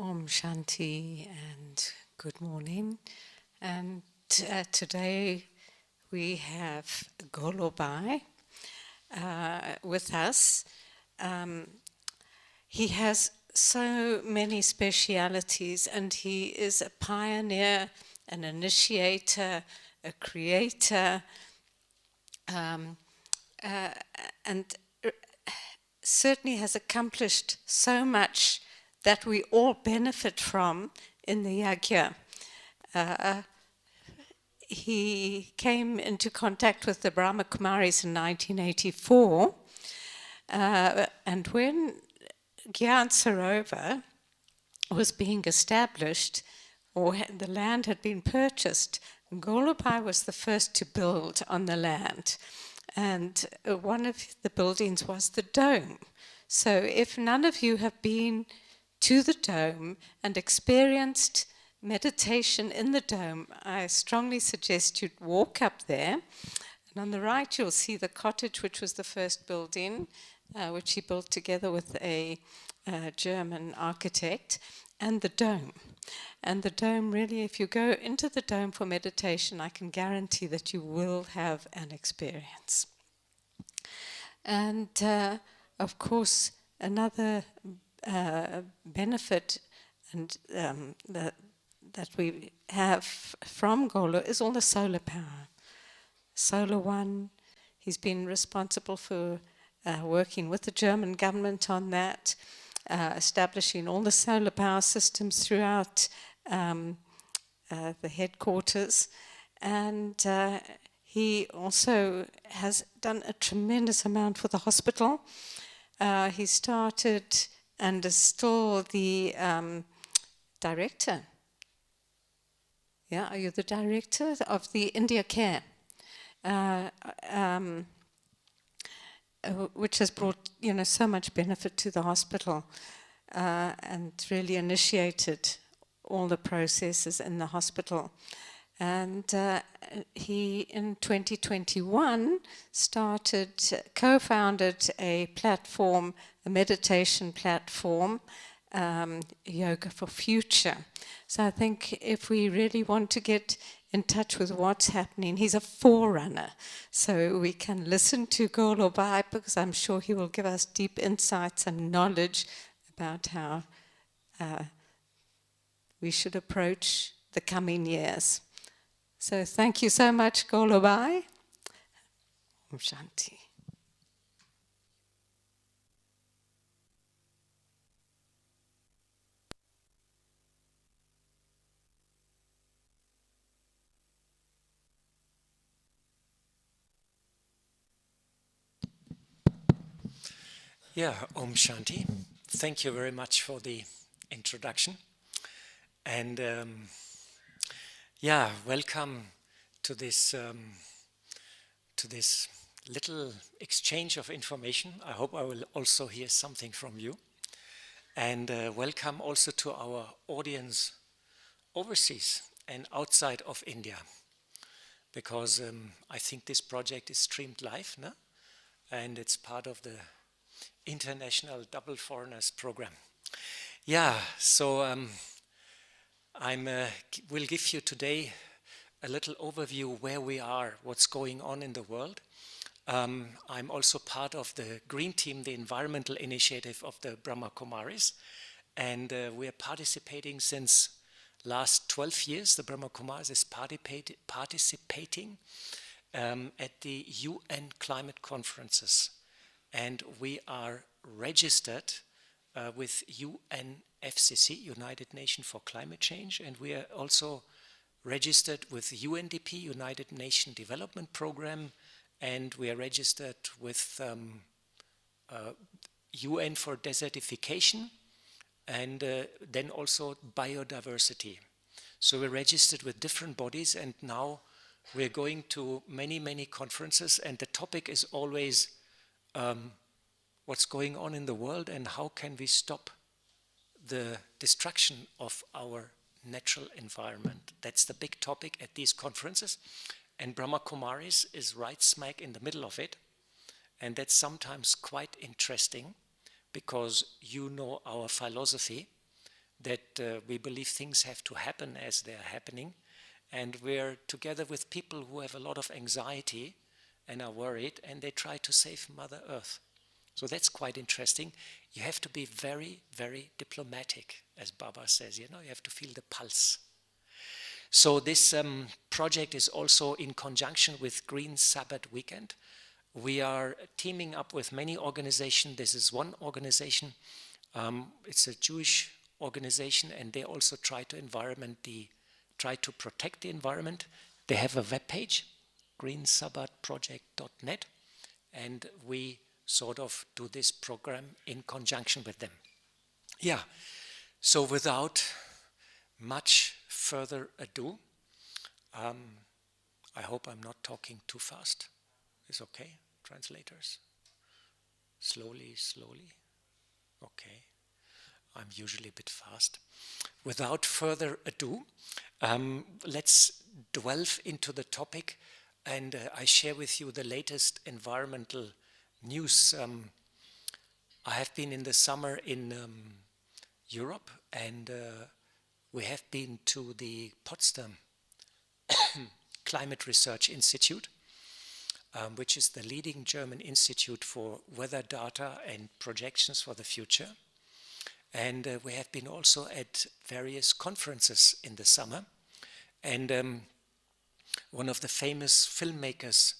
Om Shanti and good morning. And today we have Golubby with us. He has so many specialities, and he is a pioneer, an initiator, a creator, and certainly has accomplished so much that we all benefit from in the Yagya. He came into contact with the Brahma Kumaris in 1984, and when Gyan Sarovar was being established, or the land had been purchased, Golubby was the first to build on the land. And one of the buildings was the dome. So if none of you have been to the dome and experienced meditation in the dome, I strongly suggest you walk up there. And on the right, you'll see the cottage, which was the first building, which he built together with a German architect, and the dome. And the dome, really, if you go into the dome for meditation, I can guarantee that you will have an experience. And, of course, another benefit and that we have from Golo is all the solar power. Solar One, he's been responsible for working with the German government on that, establishing all the solar power systems throughout the headquarters. And he also has done a tremendous amount for the hospital. He started and is still the director. Yeah, are you the director of the India Care? Which has brought, so much benefit to the hospital and really initiated all the processes in the hospital. And he, in 2021, co-founded a platform, a meditation platform, Yoga for Future. So I think if we really want to get in touch with what's happening, he's a forerunner. So we can listen to Golubby, because I'm sure he will give us deep insights and knowledge about how we should approach the coming years. So thank you so much, Golubby. Om Shanti. Yeah, Om Shanti. Thank you very much for the introduction. And welcome to this little exchange of information. I hope I will also hear something from you. And welcome also to our audience overseas and outside of India, because I think this project is streamed live, no? And it's part of the International Double Foreigners Program. Yeah, so I will give you today a little overview where we are, what's going on in the world. I'm also part of the Green Team, the environmental initiative of the Brahma Kumaris, and we are participating since last 12 years. The Brahma Kumaris is participating at the UN climate conferences. And we are registered with UNFCCC, United Nations for Climate Change, and we are also registered with UNDP, United Nations Development Program, and we are registered with UN for desertification, and then also biodiversity. So we're registered with different bodies, and now we're going to many, many conferences, and the topic is always what's going on in the world and how can we stop the destruction of our natural environment. That's the big topic at these conferences, and Brahma Kumaris is right smack in the middle of it, and that's sometimes quite interesting because you know our philosophy that we believe things have to happen as they're happening. And we're together with people who have a lot of anxiety and are worried, and they try to save Mother Earth. So that's quite interesting. You have to be very, very diplomatic, as Baba says. You have to feel the pulse. So this project is also in conjunction with Green Sabbath Weekend. We are teaming up with many organizations. This is one organization. It's a Jewish organization, and they also try to protect the environment. They have a webpage, greensabbathproject.net, and we sort of do this program in conjunction with them. Yeah, so without much further ado, I hope I'm not talking too fast. Is okay, translators? Slowly, slowly. Okay, I'm usually a bit fast. Without further ado, let's delve into the topic, and I share with you the latest environmental news. I have been in the summer in Europe, and we have been to the Potsdam Climate Research Institute, which is the leading German institute for weather data and projections for the future. And we have been also at various conferences in the summer. And one of the famous filmmakers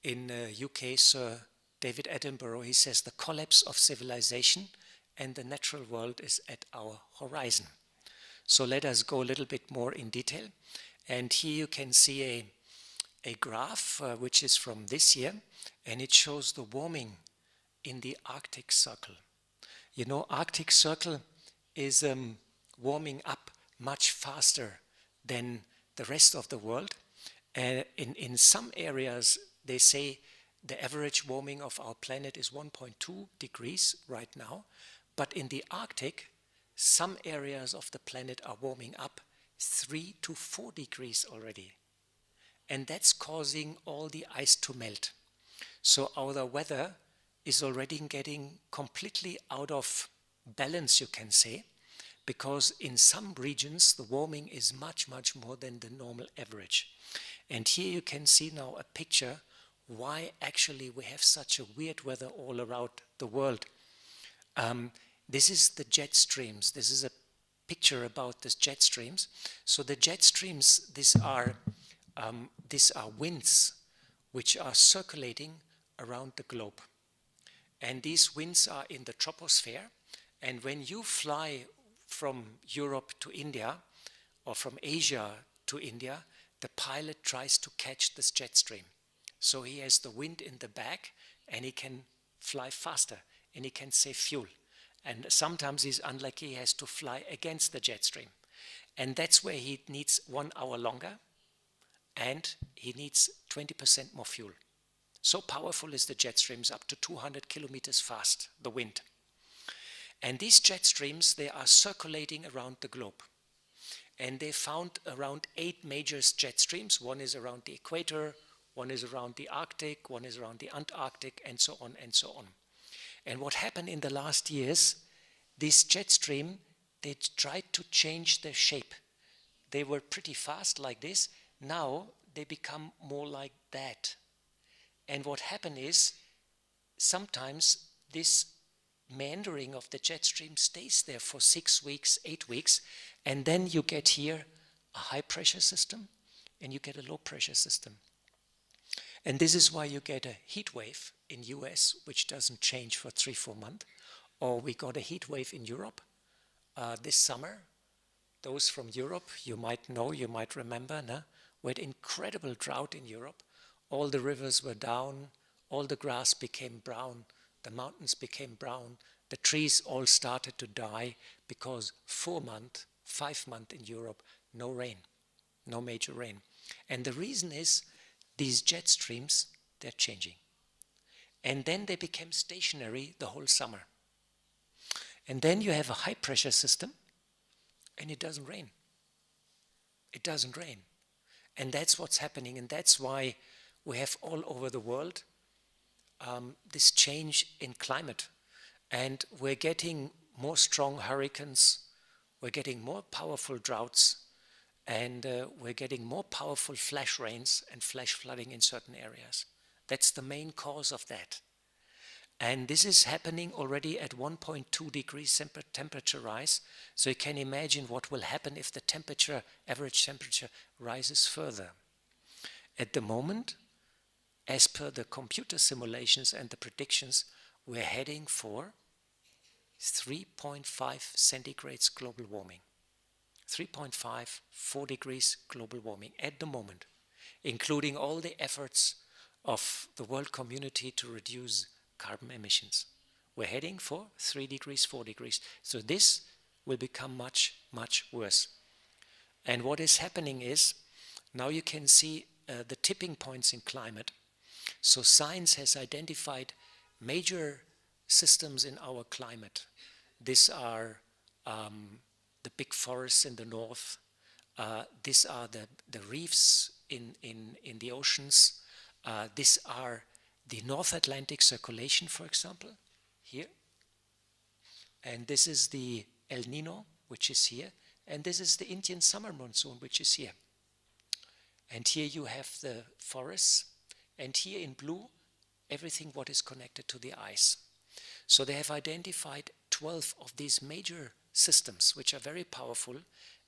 in UK, Sir David Attenborough, he says the collapse of civilization and the natural world is at our horizon. So let us go a little bit more in detail. And here you can see a graph which is from this year, and it shows the warming in the Arctic Circle. You know, Arctic Circle is warming up much faster than the rest of the world. In some areas, they say the average warming of our planet is 1.2 degrees right now, but in the Arctic, some areas of the planet are warming up 3 to 4 degrees already. And that's causing all the ice to melt. So our weather is already getting completely out of balance, you can say, because in some regions the warming is much, much more than the normal average. And here you can see now a picture why actually we have such a weird weather all around the world. This is the jet streams. This is a picture about the jet streams. So the jet streams, these are winds which are circulating around the globe. And these winds are in the troposphere. And when you fly from Europe to India or from Asia to India, the pilot tries to catch this jet stream. So he has the wind in the back and he can fly faster and he can save fuel. And sometimes he's unlucky, he has to fly against the jet stream. And that's where he needs 1 hour longer and he needs 20% more fuel. So powerful is the jet streams, up to 200 kilometers fast, the wind. And these jet streams, they are circulating around the globe. And they found around 8 major jet streams. One is around the equator, one is around the Arctic, one is around the Antarctic, and so on and so on. And what happened in the last years, this jet stream, they tried to change their shape. They were pretty fast like this. Now they become more like that. And what happened is, sometimes this meandering of the jet stream stays there for 6 weeks, 8 weeks, and then you get here a high pressure system and you get a low pressure system. And this is why you get a heat wave in US, which doesn't change for 3-4 months. Or we got a heat wave in Europe this summer. Those from Europe, you might know, you might remember, no? We had incredible drought in Europe. All the rivers were down, all the grass became brown, the mountains became brown, the trees all started to die because 4 months, 5 months in Europe, no rain, no major rain. And the reason is these jet streams, they're changing. And then they became stationary the whole summer. And then you have a high pressure system and it doesn't rain. It doesn't rain. And that's what's happening, and that's why we have all over the world this change in climate. And we're getting more strong hurricanes, we're getting more powerful droughts, and we're getting more powerful flash rains and flash flooding in certain areas. That's the main cause of that. And this is happening already at 1.2 degrees temperature rise. So you can imagine what will happen if the temperature, average temperature, rises further. At the moment, as per the computer simulations and the predictions, we're heading for 3.5 centigrades global warming. 3.5, 4 degrees global warming at the moment, including all the efforts of the world community to reduce carbon emissions. We're heading for 3 degrees, 4 degrees. So this will become much, much worse. And what is happening is, now you can see the tipping points in climate. So science has identified major systems in our climate. These are the big forests in the north. These are the reefs in the oceans. These are the North Atlantic circulation, for example, here. And this is the El Nino, which is here. And this is the Indian summer monsoon, which is here. And here you have the forests. And here in blue, everything what is connected to the ice. So they have identified 12 of these major systems, which are very powerful,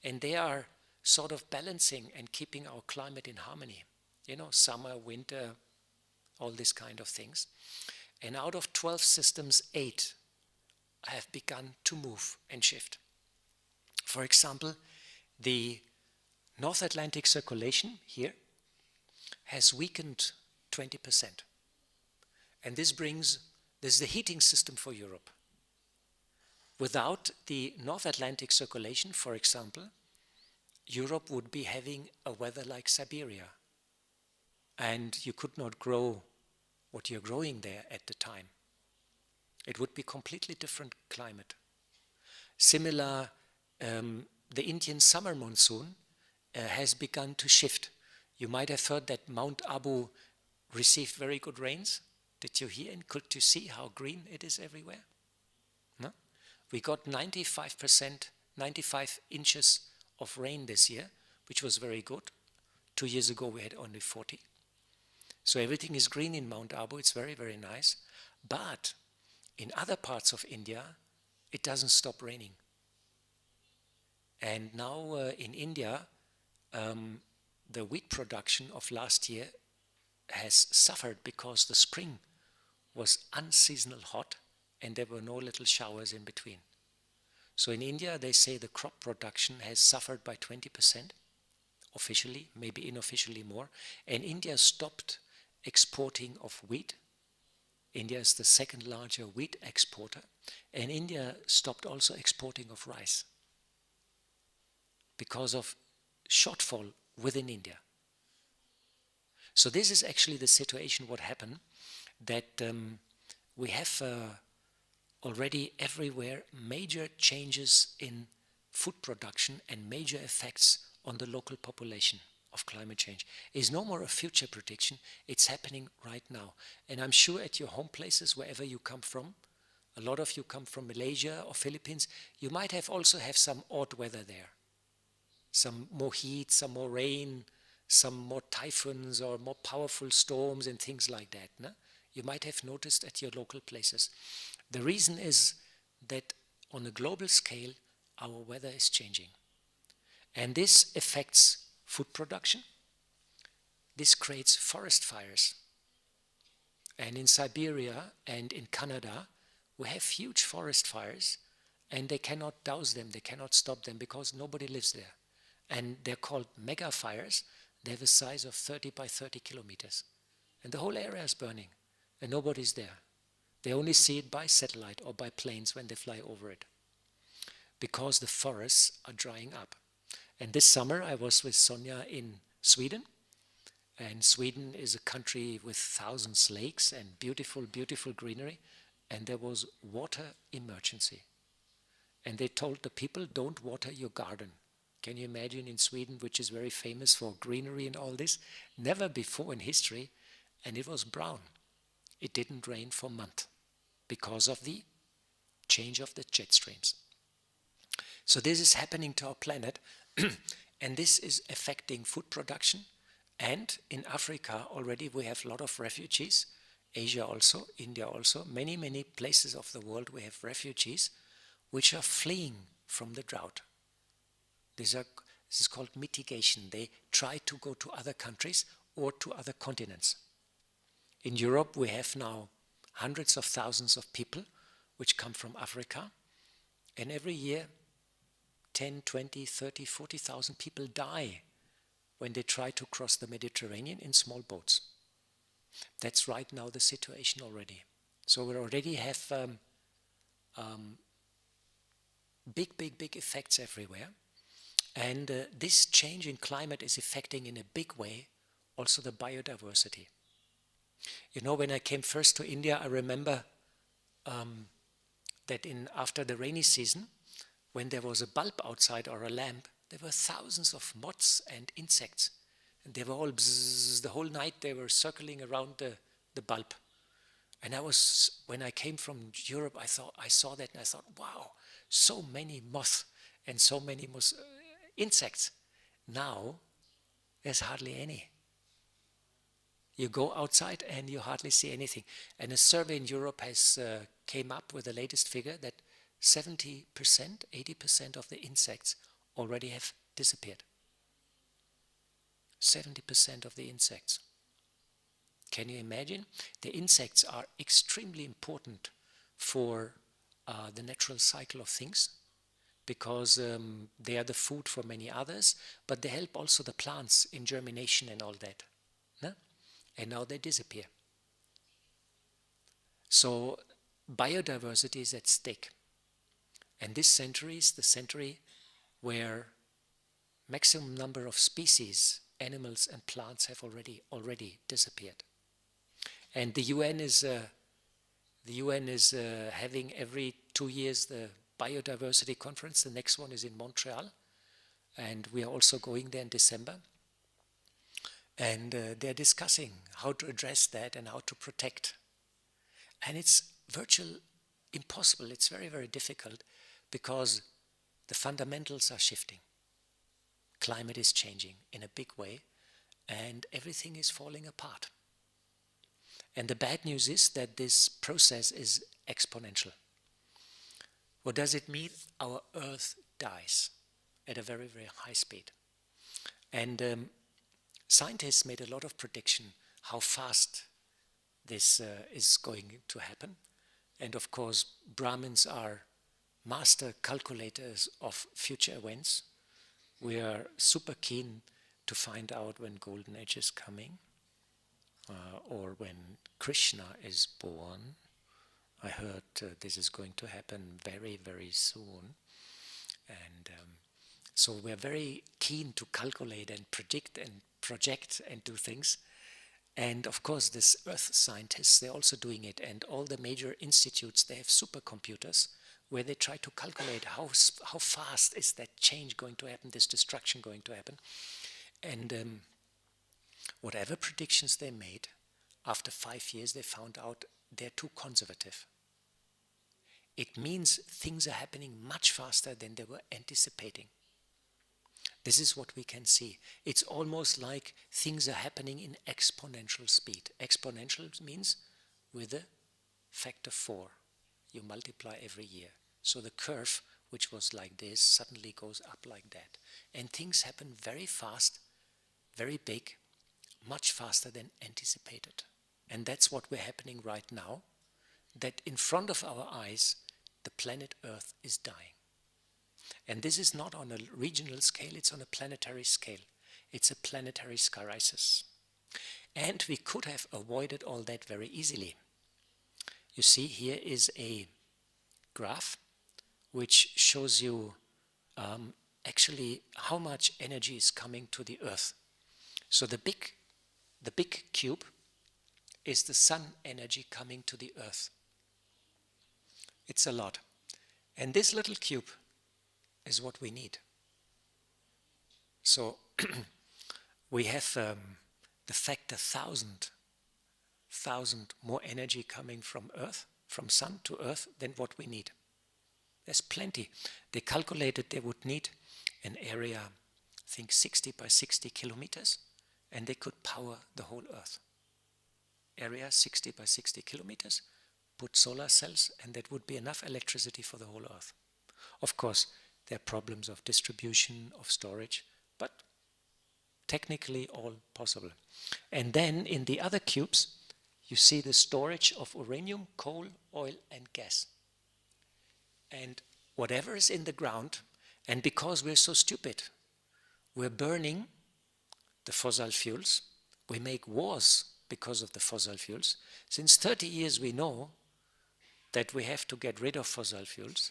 and they are sort of balancing and keeping our climate in harmony. You know, summer, winter, all these kind of things. And out of 12 systems, 8 have begun to move and shift. For example, the North Atlantic circulation here has weakened 20%. And this is the heating system for Europe. Without the North Atlantic circulation, for example, Europe would be having a weather like Siberia. And you could not grow what you're growing there at the time. It would be completely different climate. Similar, the Indian summer monsoon has begun to shift. You might have heard that Mount Abu received very good rains. Did you hear and could you see how green it is everywhere? No? We got 95 inches of rain this year, which was very good. 2 years ago we had only 40. So everything is green in Mount Abu. It's very, very nice. But in other parts of India, it doesn't stop raining. And now in India, the wheat production of last year has suffered because the spring was unseasonal hot and there were no little showers in between. So in India, they say the crop production has suffered by 20%, officially, maybe unofficially more. And India stopped exporting of wheat. India is the second larger wheat exporter. And India stopped also exporting of rice because of shortfall within India. So this is actually the situation what happened, that we have already everywhere major changes in food production and major effects on the local population of climate change. It's no more a future prediction, it's happening right now. And I'm sure at your home places, wherever you come from, a lot of you come from Malaysia or Philippines, you might have also have some odd weather there. Some more heat, some more rain, some more typhoons or more powerful storms and things like that. No? You might have noticed at your local places. The reason is that on a global scale, our weather is changing. And this affects food production. This creates forest fires. And in Siberia and in Canada, we have huge forest fires, and they cannot douse them, they cannot stop them because nobody lives there. And they're called mega fires. They have a size of 30 by 30 kilometers. And the whole area is burning, and nobody's there. They only see it by satellite or by planes when they fly over it, because the forests are drying up. And this summer I was with Sonja in Sweden, and Sweden is a country with thousands of lakes and beautiful, beautiful greenery, and there was water emergency. And they told the people, don't water your garden. Can you imagine in Sweden, which is very famous for greenery and all this? Never before in history, and it was brown. It didn't rain for a month because of the change of the jet streams. So this is happening to our planet, and this is affecting food production. And in Africa already we have a lot of refugees, Asia also, India also, many, many places of the world we have refugees which are fleeing from the drought. This is called mitigation. They try to go to other countries or to other continents. In Europe we have now hundreds of thousands of people which come from Africa, and every year 10, 20, 30, 40,000 people die when they try to cross the Mediterranean in small boats. That's right now the situation already. So we already have big effects everywhere. And this change in climate is affecting in a big way also the biodiversity. You know, when I came first to India, I remember that after the rainy season, when there was a bulb outside or a lamp, there were thousands of moths and insects. And they were all bzzz, the whole night they were circling around the bulb. And when I came from Europe, I saw that and I thought, wow, so many moths and so many insects. Now, there's hardly any. You go outside and you hardly see anything. And a survey in Europe has came up with the latest figure that 70%, 80% of the insects already have disappeared. 70% of the insects. Can you imagine? The insects are extremely important for the natural cycle of things, because they are the food for many others, but they help also the plants in germination and all that. No? And now they disappear. So biodiversity is at stake. And this century is the century where maximum number of species, animals and plants have already disappeared. And the UN is having every 2 years the Biodiversity Conference. The next one is in Montreal, and we are also going there in December. And they're discussing how to address that and how to protect. And it's virtually impossible. It's very, very difficult, because the fundamentals are shifting. Climate is changing in a big way, and everything is falling apart. And the bad news is that this process is exponential. What does it mean? Our Earth dies at a very, very high speed. And scientists made a lot of prediction how fast this is going to happen. And of course, Brahmins are master calculators of future events. We are super keen to find out when Golden Age is coming, or when Krishna is born. I heard this is going to happen very, very soon. And so we're very keen to calculate and predict and project and do things. And of course, this Earth scientists, they're also doing it. And all the major institutes, they have supercomputers where they try to calculate how fast is that change going to happen, this destruction going to happen. And whatever predictions they made, after 5 years they found out they're too conservative. It means things are happening much faster than they were anticipating. This is what we can see. It's almost like things are happening in exponential speed. Exponential means with a factor 4. You multiply every year. So the curve, which was like this, suddenly goes up like that. And things happen very fast, very big, much faster than anticipated. And that's what we're happening right now, that in front of our eyes, the planet Earth is dying. And this is not on a regional scale, it's on a planetary scale. It's a planetary crisis. And we could have avoided all that very easily. You see, here is a graph which shows you actually how much energy is coming to the Earth. So the big cube is the sun energy coming to the Earth. It's a lot. And this little cube is what we need. So we have the factor 1,000 more energy coming from Earth, from sun to Earth, than what we need. There's plenty. They calculated they would need an area, I think 60 by 60 kilometers, and they could power the whole Earth. Area 60 by 60 kilometers, put solar cells, and that would be enough electricity for the whole Earth. Of course, there are problems of distribution, of storage, but technically all possible. And then in the other cubes, you see the storage of uranium, coal, oil, and gas. And whatever is in the ground, and because we're so stupid, we're burning the fossil fuels, we make wars because of the fossil fuels. Since 30 years we know that we have to get rid of fossil fuels,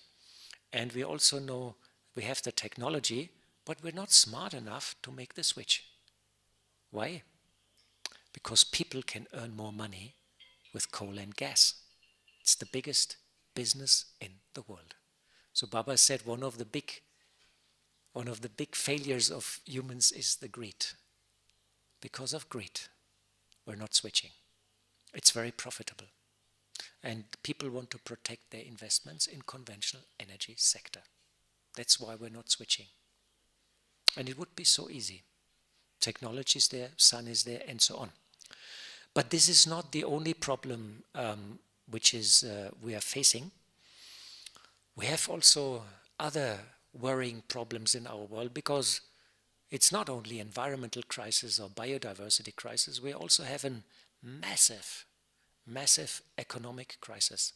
and we also know we have the technology, but we're not smart enough to make the switch. Why? Because people can earn more money with coal and gas. It's the biggest business in the world. So Baba said one of the big failures of humans is the greed. Because of greed, we're not switching. It's very profitable. And people want to protect their investments in conventional energy sector. That's why we're not switching. And it would be so easy. Technology is there, sun is there, and so on. But this is not the only problem which is we are facing. We have also other worrying problems in our world, because it's not only environmental crisis or biodiversity crisis, we also have a massive economic crisis.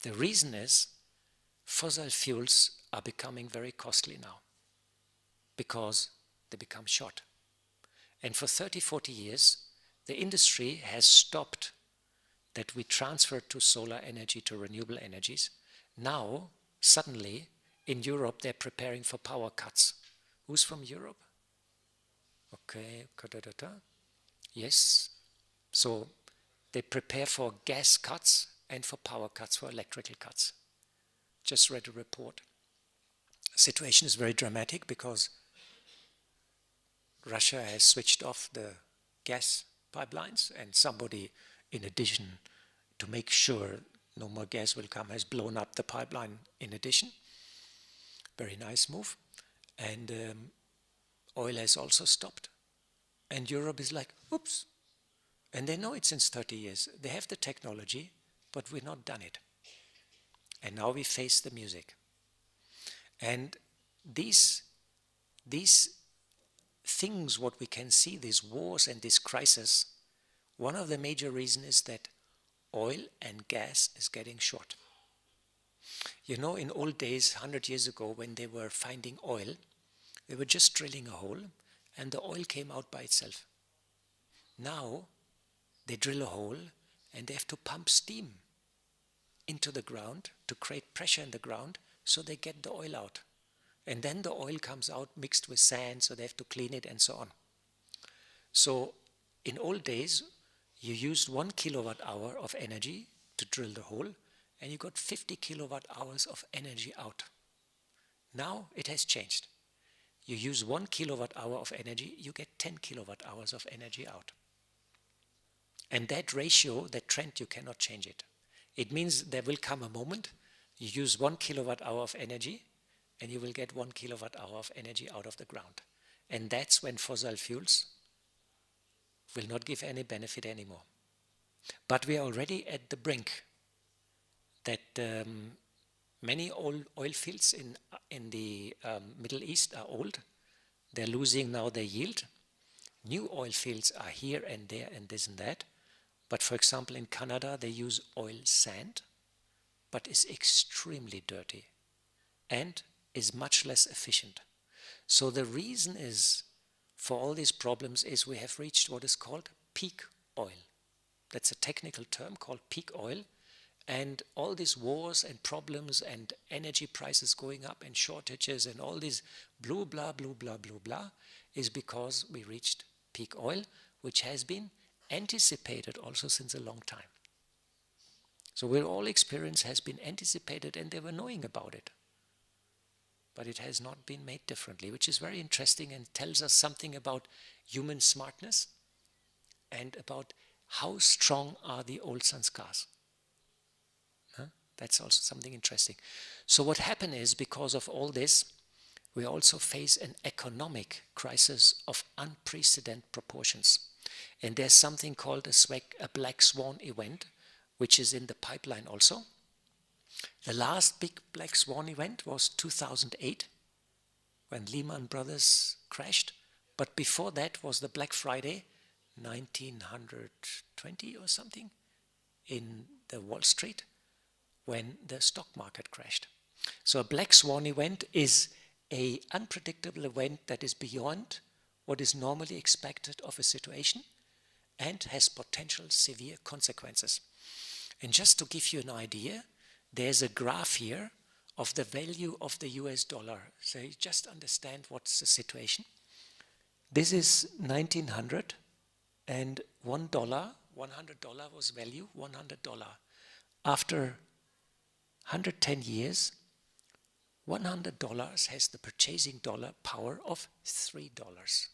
The reason is fossil fuels are becoming very costly now because they become short. And for 30, 40 years, the industry has stopped that we transfer to solar energy, to renewable energies. Now, suddenly, in Europe, they're preparing for power cuts. Who's from Europe? Okay, yes. So they prepare for gas cuts and for power cuts, for electrical cuts. Just read a report. Situation is very dramatic because Russia has switched off the gas pipelines, and somebody, in addition, to make sure no more gas will come, has blown up the pipeline in addition. Very nice move. And oil has also stopped. And Europe is like, oops. And they know it since 30 years. They have the technology, but we've not done it. And now we face the music. And these things, what we can see, these wars and this crisis, one of the major reasons is that oil and gas is getting short. You know, in old days, 100 years ago, when they were finding oil, they were just drilling a hole and the oil came out by itself. Now, they drill a hole and they have to pump steam into the ground to create pressure in the ground so they get the oil out. And then the oil comes out mixed with sand, so they have to clean it and so on. So in old days, you used 1 kilowatt hour of energy to drill the hole, and you got 50 kilowatt hours of energy out. Now it has changed. You use 1 kilowatt hour of energy, you get 10 kilowatt hours of energy out. And that ratio, that trend, you cannot change it. It means there will come a moment, you use 1 kilowatt hour of energy, and you will get 1 kilowatt hour of energy out of the ground. And that's when fossil fuels will not give any benefit anymore. But we are already at the brink that many old oil fields in the Middle East are old. They're losing now their yield. New oil fields are here and there and this and that. But for example, in Canada, they use oil sand, but it's extremely dirty and is much less efficient. So the reason is for all these problems is we have reached what is called peak oil. That's a technical term called peak oil. And all these wars and problems and energy prices going up and shortages and all these blah, blah, blah, blah, blah, blah is because we reached peak oil, which has been anticipated also since a long time. So our all experience has been anticipated and they were knowing about it. But it has not been made differently, which is very interesting and tells us something about human smartness and about how strong are the old sanskars. Huh? That's also something interesting. So what happened is, because of all this, we also face an economic crisis of unprecedented proportions. And there's something called a black swan event, which is in the pipeline also. The last big black swan event was 2008, when Lehman Brothers crashed. But before that was the Black Friday, 1920 or something, in the Wall Street, when the stock market crashed. So a black swan event is an unpredictable event that is beyond what is normally expected of a situation and has potential severe consequences. And just to give you an idea, there's a graph here of the value of the US dollar. So you just understand what's the situation. This is 1900, and $1 was value, $100. After 110 years, $100 has the purchasing dollar power of $3.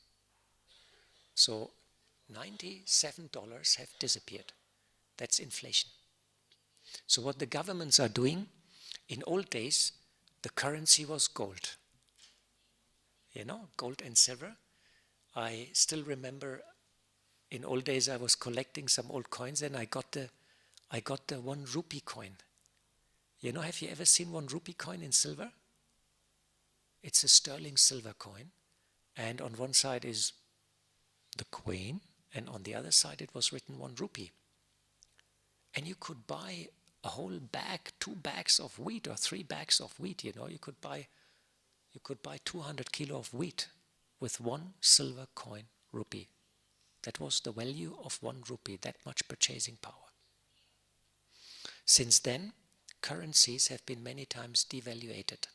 So $97 have disappeared. That's inflation. So what the governments are doing, in old days, the currency was gold. You know, gold and silver. I still remember in old days I was collecting some old coins, and I got the 1 rupee coin. You know, have you ever seen 1 rupee coin in silver? It's a sterling silver coin, and on one side is the queen, and on the other side it was written 1 rupee. And you could buy a whole bag, 2 bags of wheat or 3 bags of wheat. You know, you could buy 200 kilo of wheat with 1 silver coin rupee. That was the value of 1 rupee, that much purchasing power. Since then, currencies have been many times devaluated.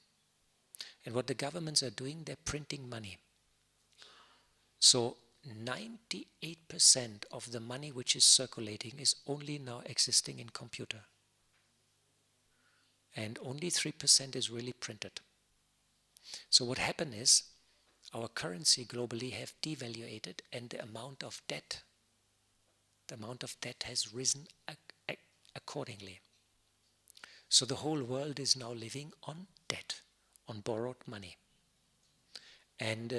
And what the governments are doing, they're printing money. So 98% of the money which is circulating is only now existing in computer. And only 3% is really printed. So what happened is, our currency globally have devaluated, and the amount of debt has risen accordingly. So the whole world is now living on debt, on borrowed money. And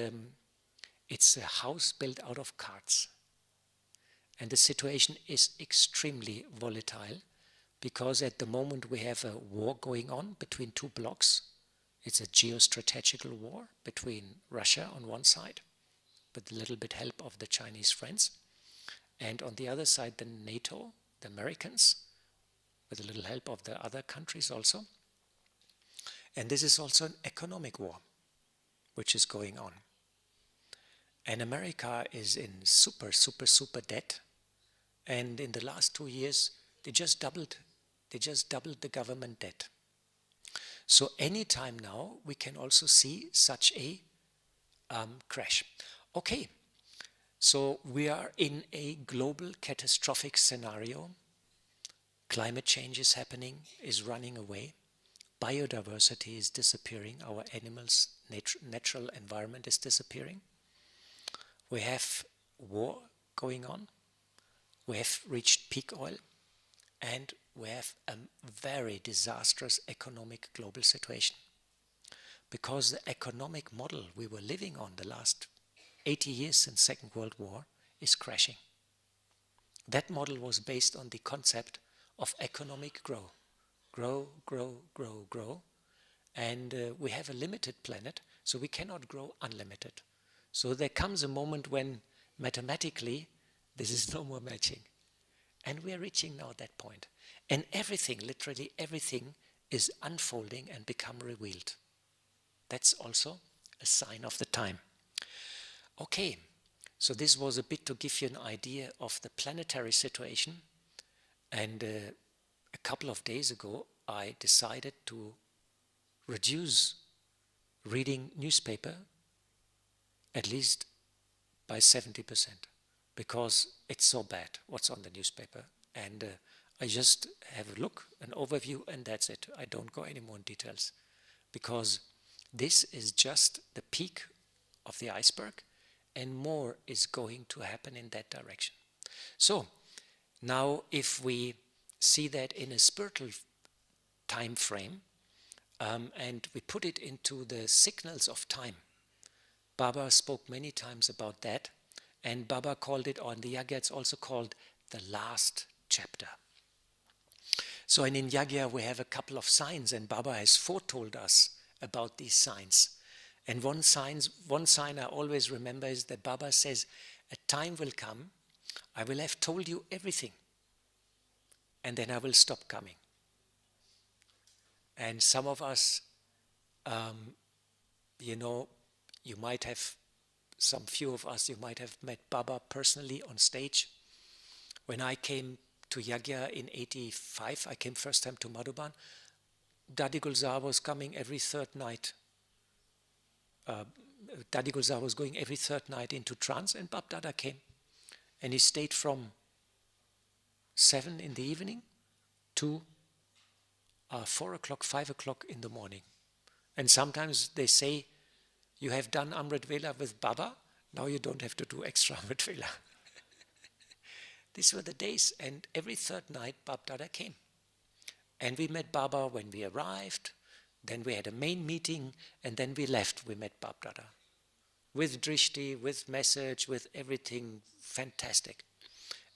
it's a house built out of cards. And the situation is extremely volatile, because at the moment we have a war going on between 2 blocks. It's a geostrategical war between Russia on one side, with a little bit help of the Chinese friends, and on the other side the NATO, the Americans, with a little help of the other countries also. And this is also an economic war which is going on. And America is in super debt, and in the last 2 years they just doubled the government debt. So any time now we can also see such a crash. Okay, so we are in a global catastrophic scenario. Climate change is happening, is running away. Biodiversity is disappearing. Our animals' natural environment is disappearing. We have war going on. We have reached peak oil. And we have a very disastrous economic global situation. Because the economic model we were living on the last 80 years since Second World War is crashing. That model was based on the concept of economic grow. Grow. And we have a limited planet, so we cannot grow unlimited. So there comes a moment when mathematically this is no more matching. And we are reaching now that point. And everything, literally everything, is unfolding and become revealed. That's also a sign of the time. Okay, so this was a bit to give you an idea of the planetary situation. And a couple of days ago, I decided to reduce reading newspaper at least by 70%. Because it's so bad what's on the newspaper. And I just have a look, an overview, and that's it. I don't go any more in details. Because this is just the peak of the iceberg, and more is going to happen in that direction. So, now if we see that in a spiritual time frame, and we put it into the signals of time. Baba spoke many times about that, and Baba called it, or in the Yagya it's also called the last chapter. So in Yagya we have a couple of signs, and Baba has foretold us about these signs. And one sign I always remember is that Baba says, a time will come, I will have told you everything, and then I will stop coming. And some of us, you might have, some few of us, you might have met Baba personally on stage. When I came to Yagya in 85, I came first time to Madhuban. Dadi Gulzar was coming every third night. Dadi Gulzar was going every third night into trance, and Bab Dada came. And he stayed from 7 in the evening to 4 o'clock, 5 o'clock in the morning. And sometimes they say, you have done Amrit Vela with Baba, now you don't have to do extra Amrit Vela. These were the days, and every third night Bab Dada came. And we met Baba when we arrived, then we had a main meeting, and then we left, we met Bab Dada. With drishti, with message, with everything, fantastic.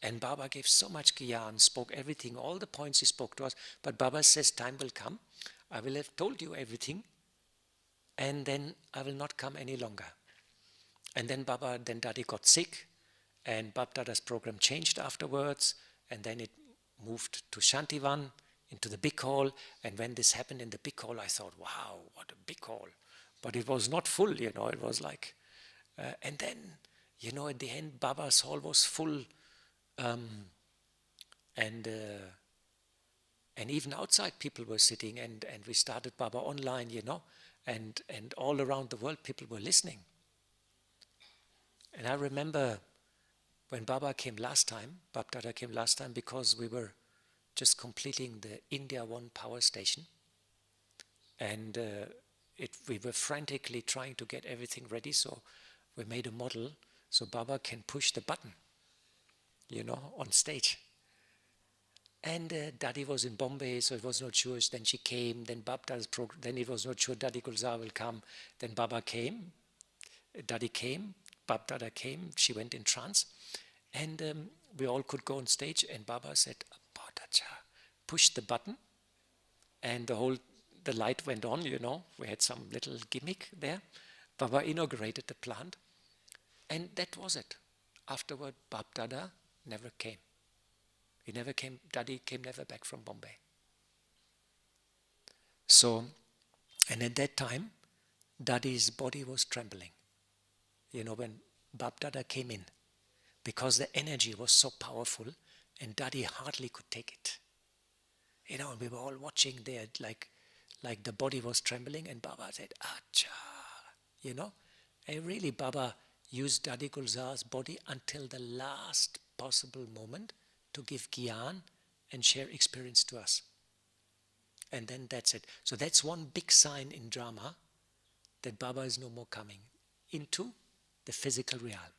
And Baba gave so much gyan, spoke everything, all the points he spoke to us, but Baba says, time will come, I will have told you everything, and then I will not come any longer. And then Daddy got sick, and Bab Dada's program changed afterwards, and then it moved to Shantivan, into the big hall, and when this happened in the big hall, I thought, wow, what a big hall. But it was not full, it was like, and then, at the end, Baba's hall was full, and even outside people were sitting, and we started Baba online, and all around the world people were listening. And I remember when Baba came last time, Bab Dada came last time, because we were just completing the India 1 power station, and we were frantically trying to get everything ready, so we made a model so Baba can push the button, on stage. And Daddy was in Bombay, so it was not sure. Then she came, then Bab Dada's program, then it was not sure Dadi Gulzar will come. Then Baba came, Daddy came, Bab Dada came, she went in trance, and we all could go on stage, and Baba said, pushed the button, and the light went on, we had some little gimmick there. Baba inaugurated the plant, and that was it. Afterward, Bab Dada never came. He never came, Daddy came never back from Bombay. So, and at that time, Daddy's body was trembling, when Bab Dada came in, because the energy was so powerful, and Daddy hardly could take it. And we were all watching there, like the body was trembling, and Baba said, Acha, And really, Baba used Dadi Gulzar's body until the last possible moment to give gyan and share experience to us. And then that's it. So that's one big sign in drama that Baba is no more coming into the physical realm.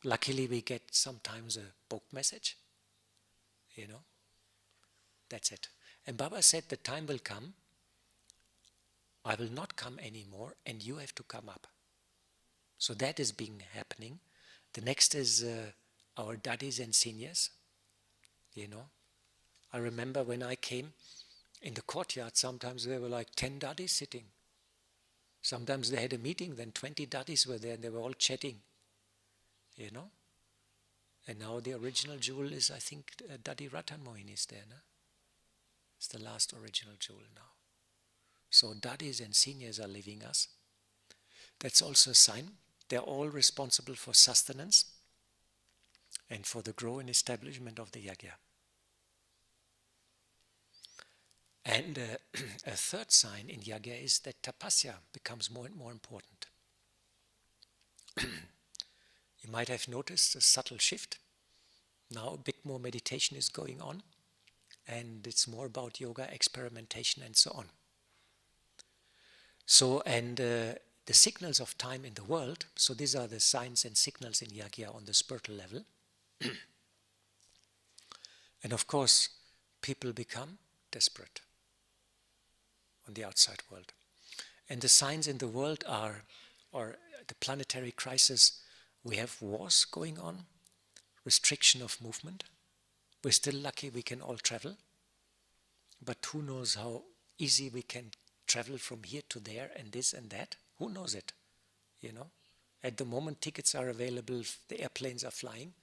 Luckily, we get sometimes a book message, That's it. And Baba said, the time will come, I will not come anymore, and you have to come up. So that is happening. The next is our daddies and seniors, I remember when I came in the courtyard, sometimes there were like 10 daddies sitting. Sometimes they had a meeting, then 20 daddies were there, and they were all chatting, And now the original jewel is, I think, Daddy Ratan Mohin is there, no? It's the last original jewel now. So daddies and seniors are leaving us. That's also a sign. They're all responsible for sustenance and for the growth and establishment of the Yagya. And a third sign in Yagya is that tapasya becomes more and more important. You might have noticed a subtle shift. Now a bit more meditation is going on, and it's more about yoga, experimentation, and so on. So, and the signals of time in the world, so these are the signs and signals in Yagya on the spiritual level. And of course, people become desperate. on the outside world. And the signs in the world are, or the planetary crisis, we have wars going on, restriction of movement. We're still lucky we can all travel, but who knows how easy we can travel from here to there and this and that? Who knows it, you know? At the moment, tickets are available, the airplanes are flying.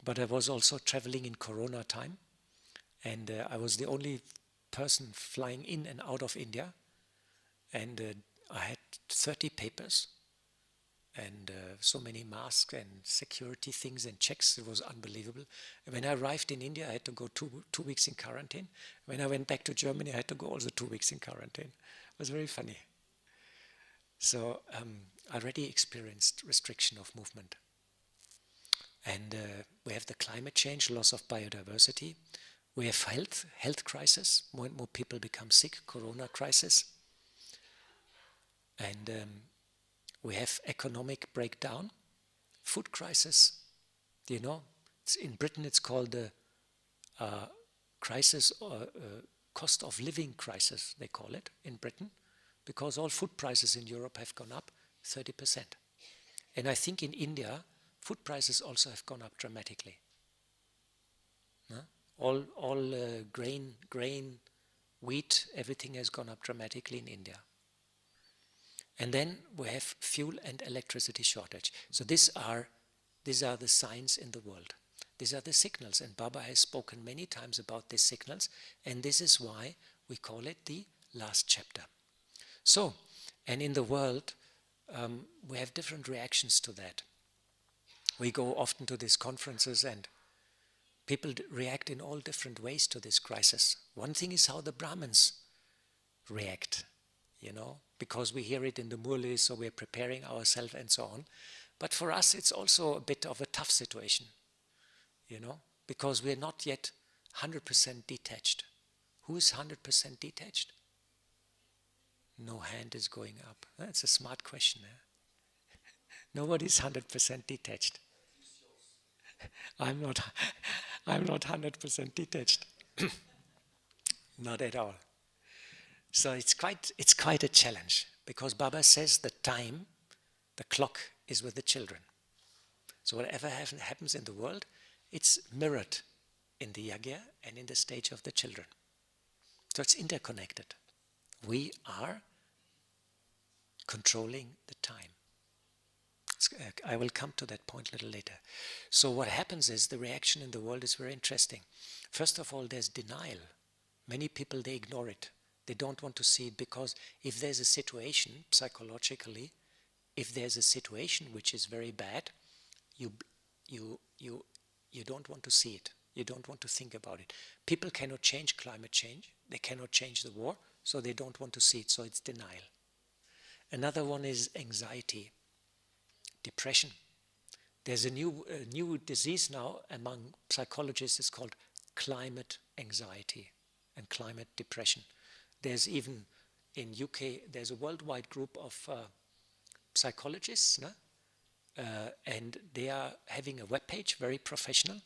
But I was also traveling in Corona time, and I was the only person flying in and out of India, and I had 30 papers, and so many masks and security things and checks. It was unbelievable. And when I arrived in India, I had to go two weeks in quarantine. When I went back to Germany, I had to go also 2 weeks in quarantine. It was very funny. So I already experienced restriction of movement. And we have the climate change, loss of biodiversity. We have health crisis. More and more people become sick, corona crisis. And we have economic breakdown, food crisis. You know, in Britain it's called the crisis or cost of living crisis, they call it in Britain, because all food prices in Europe have gone up 30%. And I think in India, food prices also have gone up dramatically. All grain, wheat, everything has gone up dramatically in India. And then we have fuel and electricity shortage. So these are the signs in the world. These are the signals, and Baba has spoken many times about these signals, and this is why we call it the last chapter. So, and in the world, we have different reactions to that. We go often to these conferences and people react in all different ways to this crisis. One thing is how the Brahmins react, you know, because we hear it in the Murlis, so we're preparing ourselves and so on. But for us, it's also a bit of a tough situation, you know, because we're not yet 100% detached. Who is 100% detached? No hand is going up. That's a smart question. Nobody's 100% detached. I'm not 100% detached. Not at all. So it's quite a challenge, because Baba says the time, the clock is with the children. So whatever happens in the world, it's mirrored in the Yagya and in the stage of the children. So it's interconnected. We are controlling the time. I will come to that point a little later. So what happens is the reaction in the world is very interesting. First of all, there's denial. Many people, they ignore it. They don't want to see it, because if there's a situation, psychologically, if there's a situation which is very bad, you don't want to see it. You don't want to think about it. People cannot change climate change. They cannot change the war, so they don't want to see it. So it's denial. Another one is anxiety, depression. There's a new disease now among psychologists. It's called climate anxiety and climate depression. There's even in UK, there's a worldwide group of psychologists, and they are having a webpage, very professional,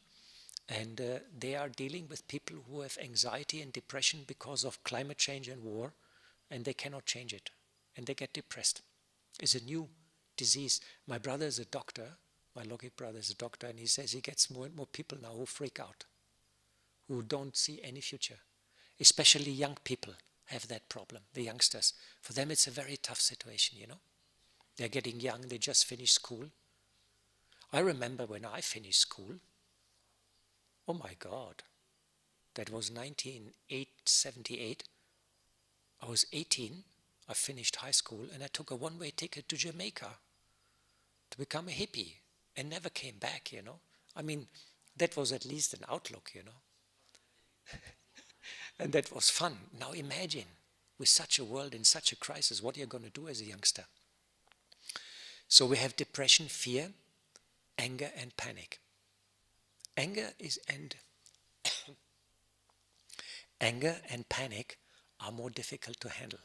and they are dealing with people who have anxiety and depression because of climate change and war, and they cannot change it, and they get depressed. It's a new disease. My brother is a doctor, my Yogic brother is a doctor, and he says he gets more and more people now who freak out, who don't see any future. Especially young people have that problem, the youngsters. For them it's a very tough situation, you know. They're getting young, they just finished school. I remember when I finished school, oh my God, that was 1978. I was 18, I finished high school, and I took a one-way ticket to Jamaica to become a hippie, and never came back, you know. I mean, that was at least an outlook, you know. And that was fun. Now imagine, with such a world in such a crisis, what you're going to do as a youngster. So we have depression, fear, anger, and panic. Anger and panic are more difficult to handle.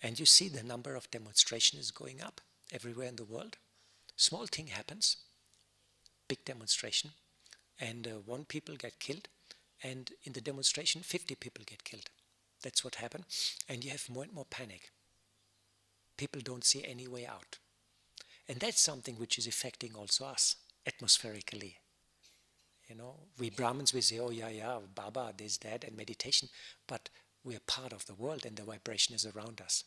And you see the number of demonstrations is going up everywhere in the world. Small thing happens, big demonstration, and one people get killed, and in the demonstration 50 people get killed. That's what happened. And you have more and more panic. People don't see any way out. And that's something which is affecting also us, atmospherically. You know, we Brahmins, we say, oh yeah, Baba, this, that, and meditation. But we are part of the world and the vibration is around us.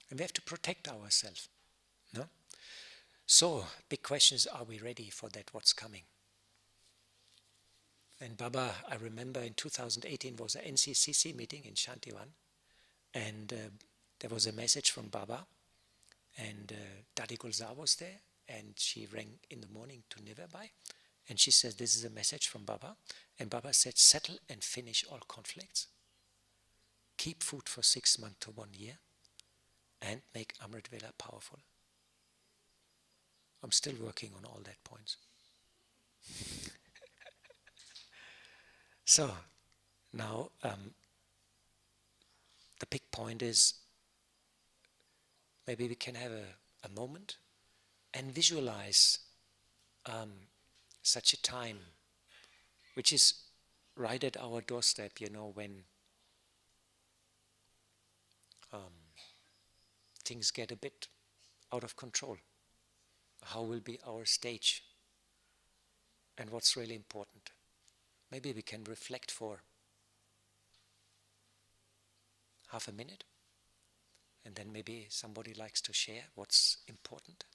And we have to protect ourselves. No? So, big question is, are we ready for that, what's coming? And Baba, I remember in 2018 was an NCCC meeting in Shantivan. And there was a message from Baba. And Dadi Gulzar was there. And she rang in the morning to Niverbai. And she says, this is a message from Baba. And Baba said, settle and finish all conflicts. Keep food for 6 months to 1 year. And make Amrit Vela powerful. I'm still working on all that points. So, now the big point is, maybe we can have a moment and visualize such a time, which is right at our doorstep, you know, when things get a bit out of control. How will be our stage? And what's really important? Maybe we can reflect for half a minute, and then maybe somebody likes to share what's important.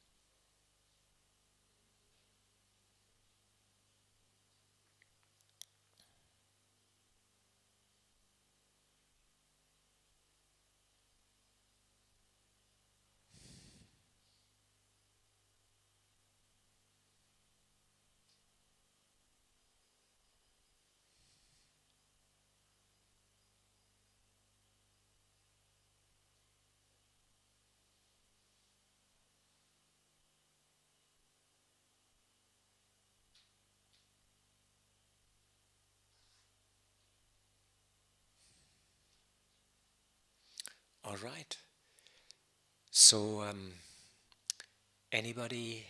All right. So, anybody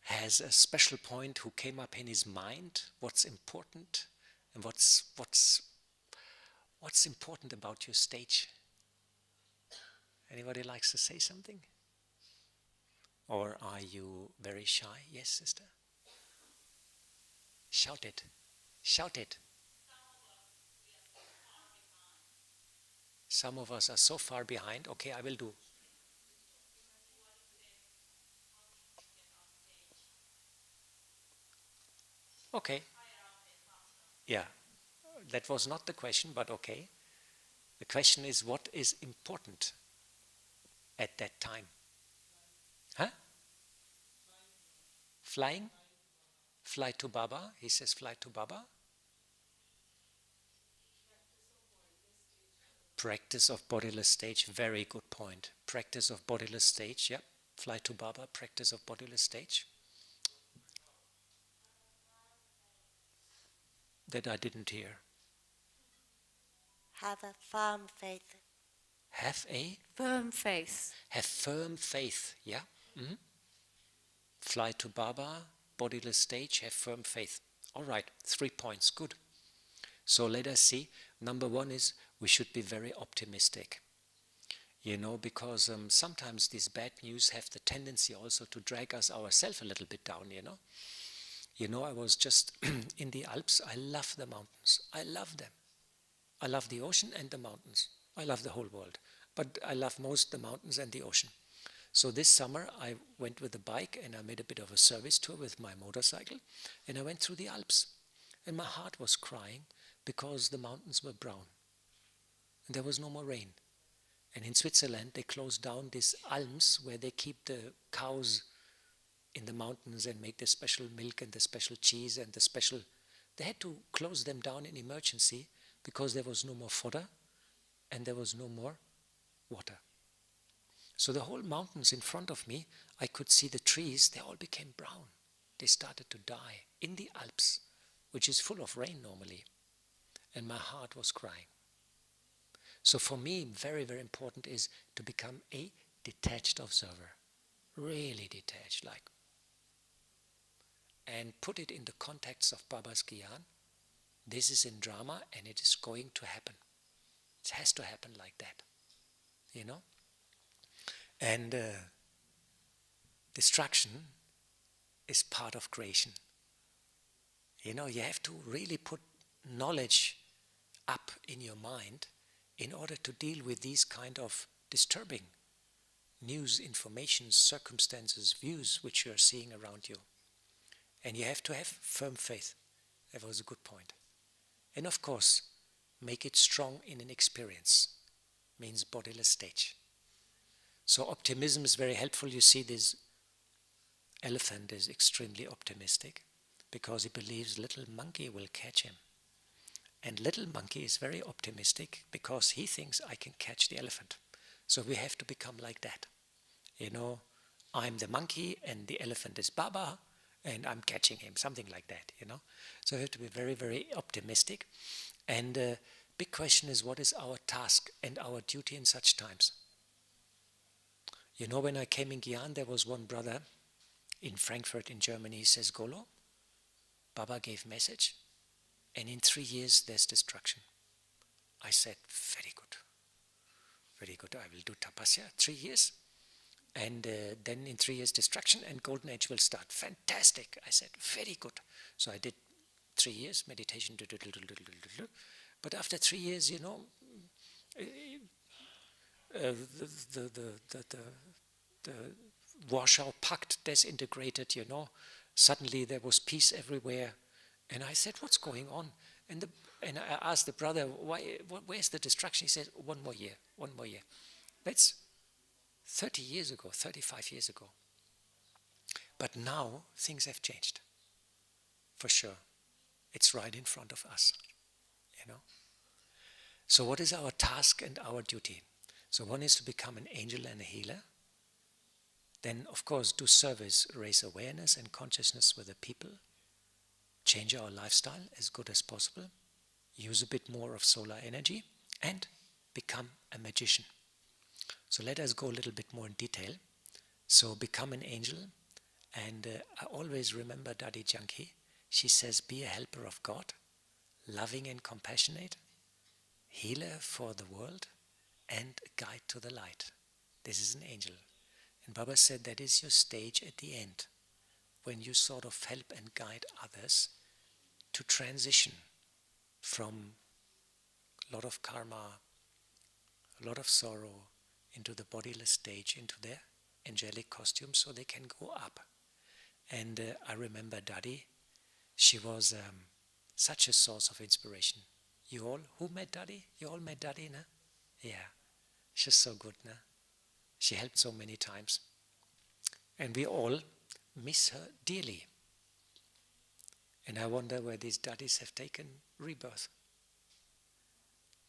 has a special point who came up in his mind? What's important, and what's important about your stage? Anybody likes to say something? Or are you very shy? Yes, sister. Shout it. Shout it. Some of us are so far behind. Okay, I will do. Okay. Yeah, that was not the question, but okay. The question is, what is important at that time? Huh? Flying? Fly to Baba. He says fly to Baba. Practice of bodiless stage. Very good point. Practice of bodiless stage. Yep. Fly to Baba. Practice of bodiless stage. That I didn't hear. Have a firm faith. Have a? Firm faith. Have firm faith. Yeah. Mm-hmm. Fly to Baba. Bodiless stage. Have firm faith. All right. 3 points. Good. So let us see. Number 1 is we should be very optimistic. You know, because sometimes these bad news have the tendency also to drag us ourselves a little bit down, you know. You know, I was just in the Alps. I love the mountains. I love them. I love the ocean and the mountains. I love the whole world. But I love most the mountains and the ocean. So this summer I went with a bike and I made a bit of a service tour with my motorcycle. And I went through the Alps. And my heart was crying because the mountains were brown. And there was no more rain. And in Switzerland they closed down these alms where they keep the cows in the mountains and make the special milk and the special cheese and the special... They had to close them down in emergency because there was no more fodder and there was no more water. So the whole mountains in front of me, I could see the trees, they all became brown. They started to die in the Alps, which is full of rain normally. And my heart was crying. So for me, very, very important is to become a detached observer. Really detached, like. And put it in the context of Baba's Gyan. This is in drama and it is going to happen. It has to happen like that, you know. And destruction is part of creation. You know, you have to really put knowledge up in your mind in order to deal with these kind of disturbing news, information, circumstances, views which you are seeing around you. And you have to have firm faith. That was a good point. And of course, make it strong in an experience. Means bodiless stage. So optimism is very helpful. You see, this elephant is extremely optimistic because he believes little monkey will catch him. And little monkey is very optimistic because he thinks I can catch the elephant. So we have to become like that. You know, I'm the monkey and the elephant is Baba and I'm catching him, something like that, you know. So we have to be very, very optimistic. And the big question is, what is our task and our duty in such times? You know, when I came in Gyan, there was one brother in Frankfurt in Germany. He says, Golo, Baba gave message, and in 3 years there's destruction. I said, very good. Very good, I will do tapasya, 3 years. And then in 3 years destruction and golden age will start. Fantastic, I said, very good. So I did 3 years meditation. But after 3 years, you know, the Warsaw Pact disintegrated, you know. Suddenly there was peace everywhere. And I said, what's going on? And I asked the brother, where's the destruction? He said, 1 more year, 1 more year. That's 30 years ago, 35 years ago. But now things have changed, for sure. It's right in front of us, you know. So what is our task and our duty? So one is to become an angel and a healer. Then, of course, do service, raise awareness and consciousness with the people. Change our lifestyle as good as possible. Use a bit more of solar energy and become a magician. So let us go a little bit more in detail. So become an angel. And I always remember Dadi Janki. She says, be a helper of God, loving and compassionate, healer for the world, and a guide to the light. This is an angel. And Baba said that is your stage at the end, when you sort of help and guide others to transition from a lot of karma, a lot of sorrow, into the bodiless stage, into their angelic costume, so they can go up. And I remember Dadi. She was such a source of inspiration. You all, who met Dadi? You all met Dadi, na? Yeah, she's so good, na? She helped so many times. And we all miss her dearly. And I wonder where these Dadis have taken rebirth.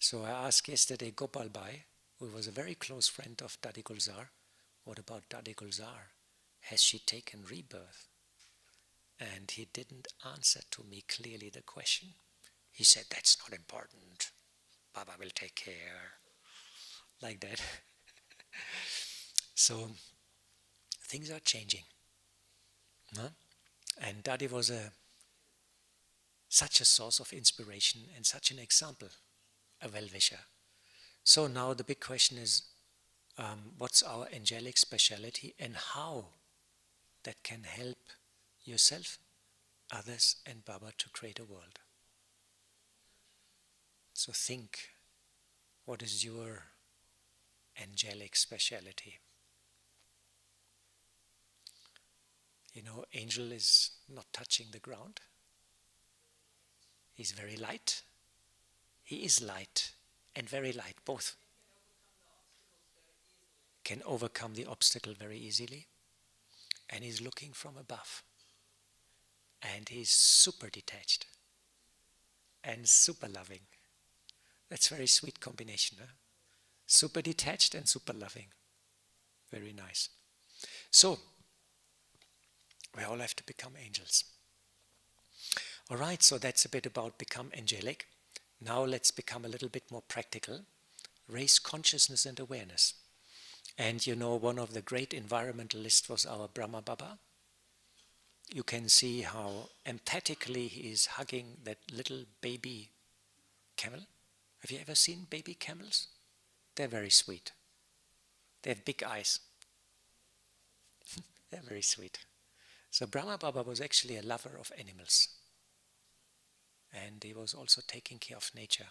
So I asked yesterday Gopal Bhai, who was a very close friend of Dadi Gulzar, what about Dadi Gulzar? Has she taken rebirth? And he didn't answer to me clearly the question. He said, that's not important. Baba will take care. Like that. So, things are changing. No? And Dadi was such a source of inspiration and such an example, a well-wisher. So now the big question is, what's our angelic speciality and how that can help yourself, others, and Baba to create a world. So think, what is your angelic speciality? You know, angel is not touching the ground. He's very light. He is light and very light, both. Can overcome the obstacle very easily. And he's looking from above. And he's super detached and super loving. That's a very sweet combination. Huh? Super detached and super loving. Very nice. So, we all have to become angels. All right, so that's a bit about become angelic. Now let's become a little bit more practical. Raise consciousness and awareness. And you know, one of the great environmentalists was our Brahma Baba. You can see how emphatically he is hugging that little baby camel. Have you ever seen baby camels? They're very sweet. They have big eyes. They're very sweet. So Brahma Baba was actually a lover of animals. And he was also taking care of nature.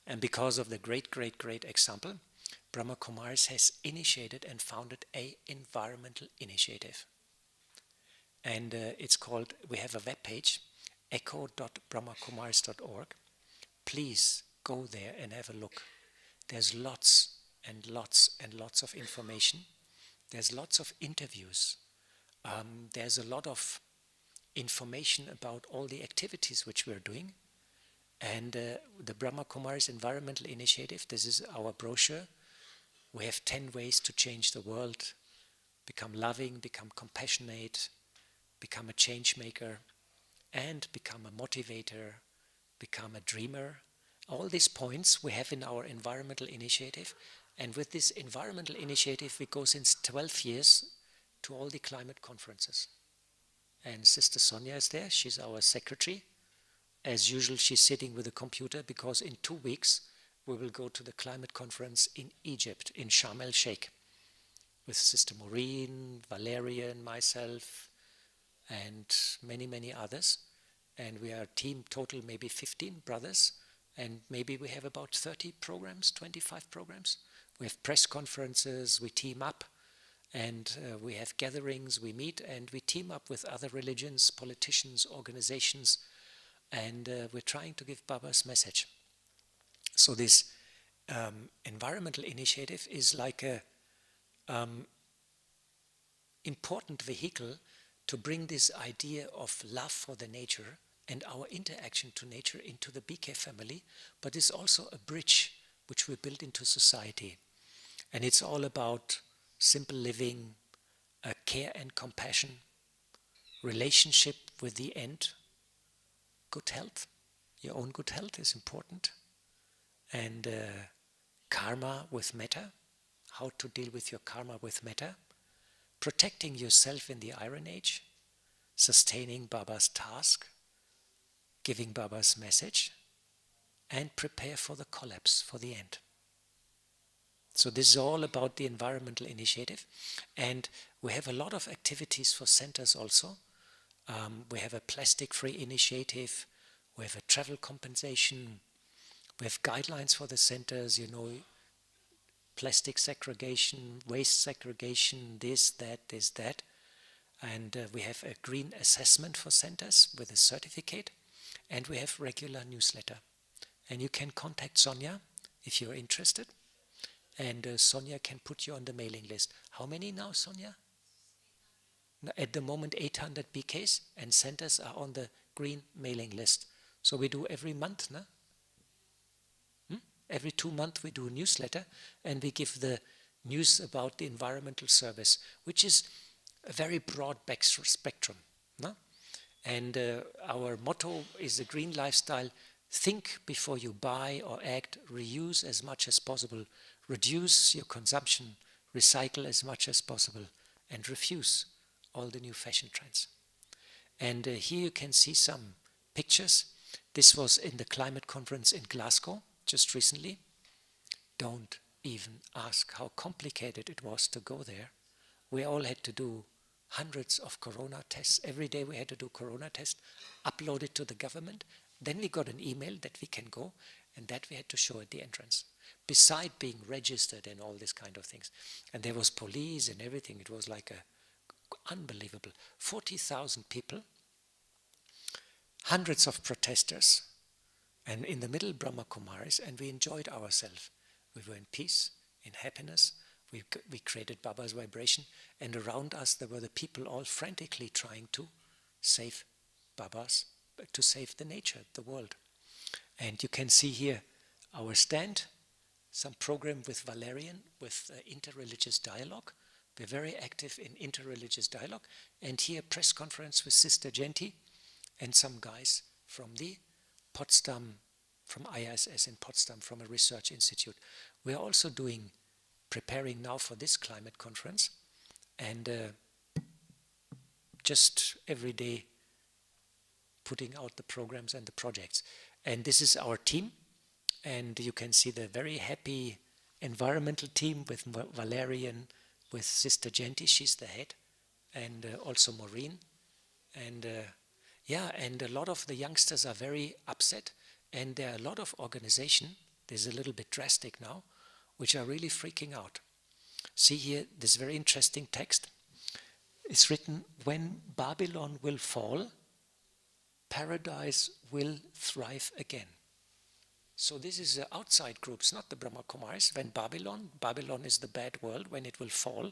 And because of the great, great, great example, Brahma Kumaris has initiated and founded an environmental initiative. And it's called, we have a webpage, echo.brahmakumaris.org. Please go there and have a look. There's lots and lots and lots of information. There's lots of interviews. There's a lot of information about all the activities which we're doing. And the Brahma Kumaris Environmental Initiative, this is our brochure. We have 10 ways to change the world, become loving, become compassionate, become a change maker, and become a motivator, become a dreamer. All these points we have in our environmental initiative. And with this environmental initiative, we go since 12 years to all the climate conferences. And Sister Sonia is there, she's our secretary. As usual, she's sitting with a computer because in 2 weeks we will go to the climate conference in Egypt, in Sharm el-Sheikh, with Sister Maureen, Valerian, myself, and many, many others. And we are a team total, maybe 15 brothers, and maybe we have about 30 programs, 25 programs. We have press conferences, we team up, and we have gatherings, we meet, and we team up with other religions, politicians, organizations, and we're trying to give Baba's message. So this environmental initiative is like a important vehicle to bring this idea of love for the nature and our interaction to nature into the BK family, but it's also a bridge which we build into society. And it's all about simple living, care and compassion, relationship with the end, good health. Your own good health is important. And karma with metta, how to deal with your karma with metta, protecting yourself in the Iron Age, sustaining Baba's task, giving Baba's message, and prepare for the collapse, for the end. So this is all about the environmental initiative. And we have a lot of activities for centers also. We have a plastic-free initiative. We have a travel compensation. We have guidelines for the centers, plastic segregation, waste segregation, this, that. And we have a green assessment for centers with a certificate. And we have regular newsletter. And you can contact Sonia if you're interested. And Sonia can put you on the mailing list. How many now, Sonia? At the moment, 800 BKs, and centers are on the green mailing list. So we do every month, no? Every 2 months we do a newsletter, and we give the news about the environmental service, which is a very broad spectrum. No? And our motto is the green lifestyle: think before you buy or act, reuse as much as possible, reduce your consumption, recycle as much as possible, and refuse all the new fashion trends. And here you can see some pictures. This was in the climate conference in Glasgow just recently. Don't even ask how complicated it was to go there. We all had to do hundreds of corona tests. Every day we had to do corona tests, upload it to the government. Then we got an email that we can go, and that we had to show at the entrance, beside being registered and all these kind of things. And there was police and everything. It was like unbelievable. 40,000 people, hundreds of protesters, and in the middle Brahma Kumaris, and we enjoyed ourselves. We were in peace, in happiness. We created Baba's vibration, and around us there were the people all frantically trying to save to save the nature, the world. And you can see here our stand, some program with Valerian, with interreligious dialogue. We're very active in interreligious dialogue. And here press conference with Sister Genti and some guys from the Potsdam, from ISS in Potsdam, from a research institute. We're also preparing now for this climate conference, and just every day putting out the programs and the projects. And this is our team, And you can see the very happy environmental team with Valerian, with Sister Genti, she's the head, and also Maureen. And and a lot of the youngsters are very upset, and there are a lot of organization, there's a little bit drastic now, which are really freaking out. See here, this very interesting text. It's written, when Babylon will fall, paradise will thrive again. So this is outside groups, not the Brahma Kumaris. When Babylon is the bad world, when it will fall,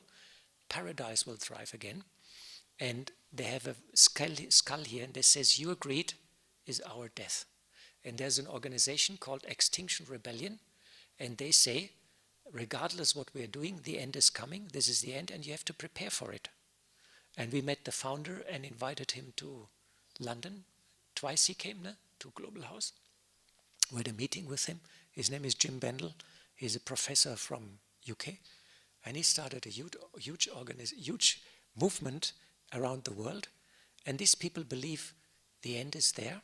paradise will thrive again. And they have a skull here, and it says, your greed is our death. And there's an organization called Extinction Rebellion, and they say, regardless what we're doing, the end is coming, this is the end, and you have to prepare for it. And we met the founder and invited him to London. Twice he came to Global House. We had a meeting with him. His name is Jim Bendel. He's a professor from UK. And he started a huge movement around the world. And these people believe the end is there,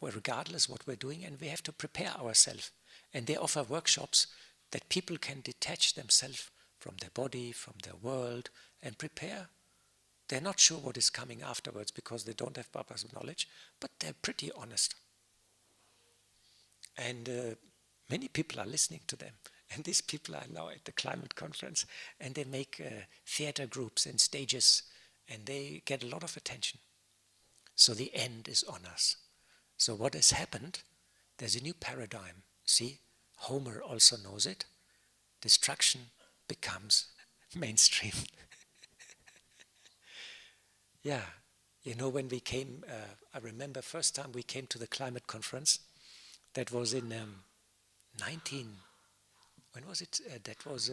regardless what we're doing, and we have to prepare ourselves. And they offer workshops that people can detach themselves from their body, from their world, and prepare. They're not sure what is coming afterwards because they don't have Baba's knowledge, but they're pretty honest. And many people are listening to them. And these people are now at the climate conference, and they make theater groups and stages, and they get a lot of attention. So the end is on us. So what has happened, there's a new paradigm. See, Homer also knows it. Destruction becomes mainstream. Yeah, you know, when we came, I remember first time we came to the climate conference, that was in when was it? That was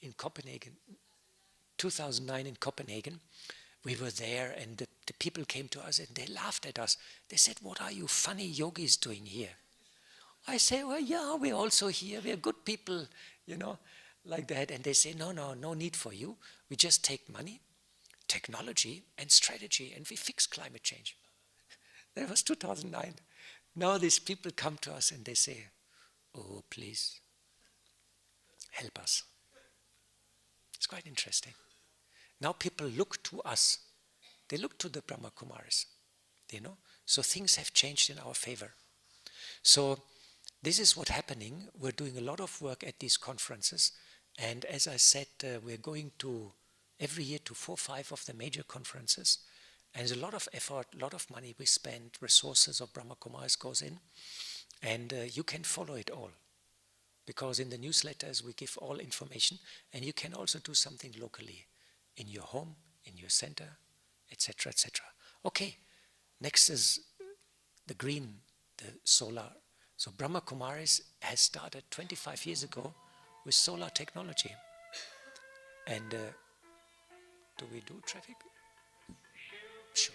in Copenhagen, 2009 in Copenhagen. We were there, and the people came to us and they laughed at us. They said, what are you funny yogis doing here? I say, well, yeah, we're also here. We're good people, you know, like that. And they say, no need for you. We just take money, technology, and strategy, and we fix climate change. That was 2009. Now these people come to us and they say, oh, please, help us. It's quite interesting. Now people look to us. They look to the Brahma Kumaris, you know. So things have changed in our favor. So this is what's happening. We're doing a lot of work at these conferences. And as I said, we're going to every year to 4 or 5 of the major conferences. And there's a lot of effort, a lot of money we spend, resources of Brahma Kumaris goes in. And you can follow it all. Because in the newsletters we give all information, and you can also do something locally in your home, in your center, etc., etc. Okay, next is the green, the solar. So Brahma Kumaris has started 25 years ago with solar technology. And do we do traffic? Sure.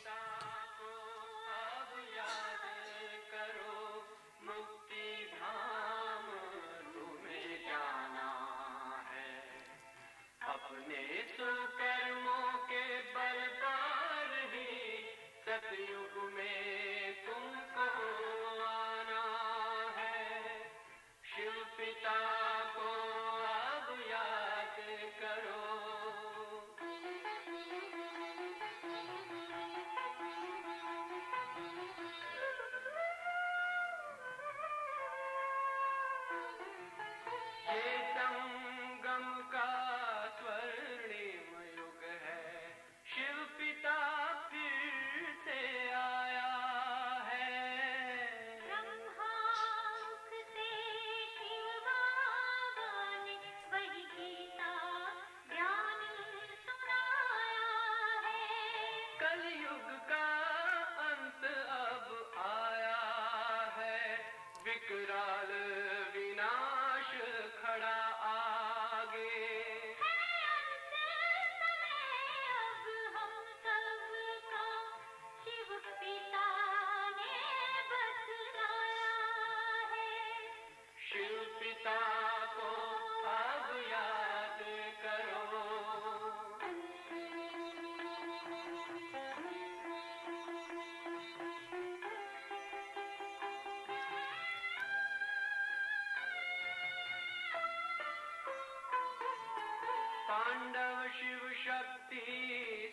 तांडव शिव शक्ति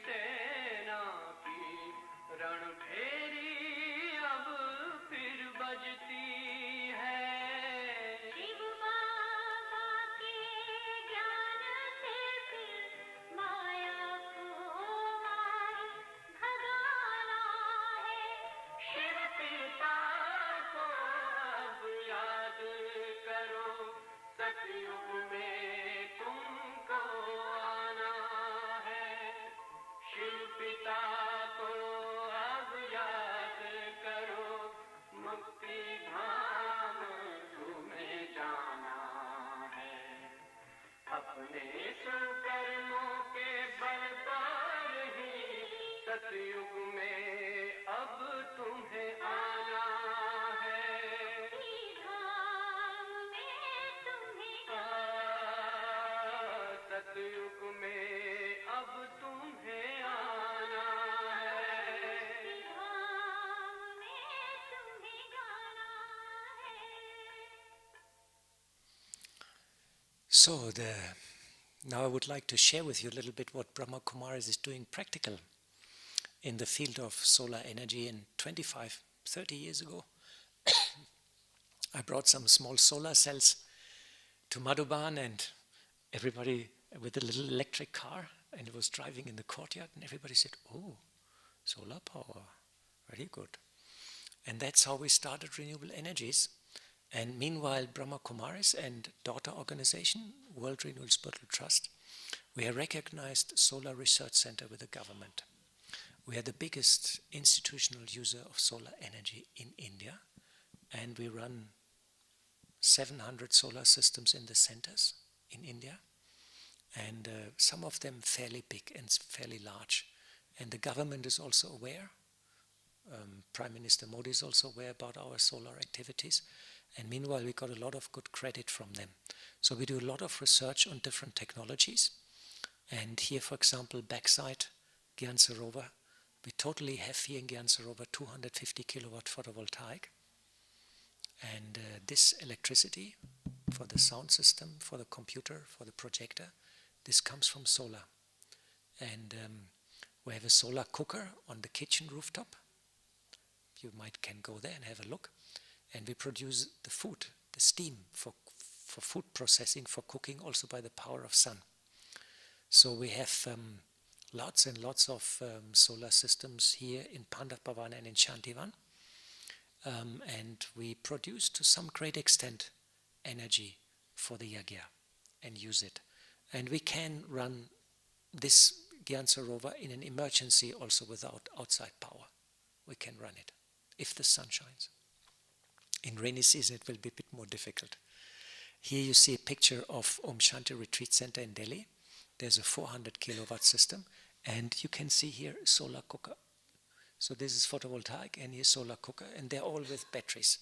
सेना की रणभेरी अब फिर बजती है। शिव बाबा के ज्ञान से फिर माया को मार भगाना है। शिव पिता को अब याद करो, सतयुग में तुमको आना है। शिव पिता को अब याद करो, मुक्ति धाम तुम्हें जाना है। अपने सुकर्मों के बल पर ही सतयुग में अब तुम्हें आना है। धाम में तुम्हें सतयुग में अब तुम्हें आना है। धाम में तुम्हें जाना है। So now I would like to share with you a little bit what Brahma Kumaris is doing practical in the field of solar energy. And 25, 30 years ago, I brought some small solar cells to Madhuban, and everybody with a little electric car, and it was driving in the courtyard, and everybody said, "Oh, solar power, very good." And that's how we started renewable energies. And meanwhile, Brahma Kumaris and daughter organization, World Renewable Spiritual Trust, we are recognized solar research center with the government. We are the biggest institutional user of solar energy in India, and we run 700 solar systems in the centers in India, and some of them fairly big and fairly large. And the government is also aware. Prime Minister Modi is also aware about our solar activities. And meanwhile, we got a lot of good credit from them. So we do a lot of research on different technologies. And here, for example, backside Gyan Sarovar, we totally have here in Gyan Sarovar 250 kilowatt photovoltaic. And this electricity for the sound system, for the computer, for the projector, this comes from solar. And we have a solar cooker on the kitchen rooftop. You can go there and have a look. And we produce the food, the steam for food processing, for cooking, also by the power of sun. So we have lots and lots of solar systems here in Pandav Bhavan and in Shantivan. And we produce to some great extent energy for the Yagya and use it. And we can run this Gyan Sarovar in an emergency also without outside power. We can run it if the sun shines. In rainy season it will be a bit more difficult. Here you see a picture of Om Shanti Retreat Center in Delhi. There's a 400 kilowatt system, and you can see here a solar cooker. So this is photovoltaic, and here's solar cooker, and they're all with batteries.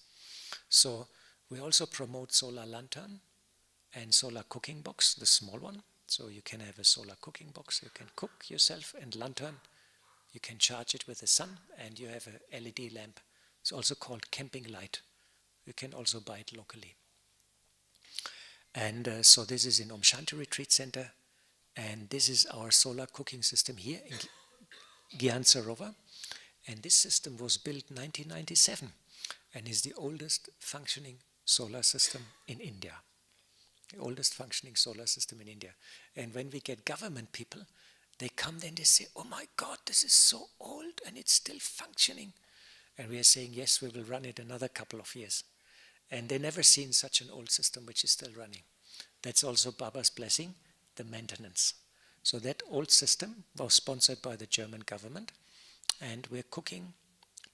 So we also promote solar lantern and solar cooking box, the small one. So you can have a solar cooking box, you can cook yourself, and lantern, you can charge it with the sun, and you have a LED lamp. It's also called camping light. You can also buy it locally. And so this is in Om Shanti Retreat Center, and this is our solar cooking system here in Gyan Sarovar. And this system was built 1997 and is the oldest functioning solar system in India. The oldest functioning solar system in India. And when we get government people, they come then, they say, "Oh my God, this is so old and it's still functioning." And we are saying, yes, we will run it another couple of years. And they never seen such an old system which is still running. That's also Baba's blessing, the maintenance. So that old system was sponsored by the German government, and we're cooking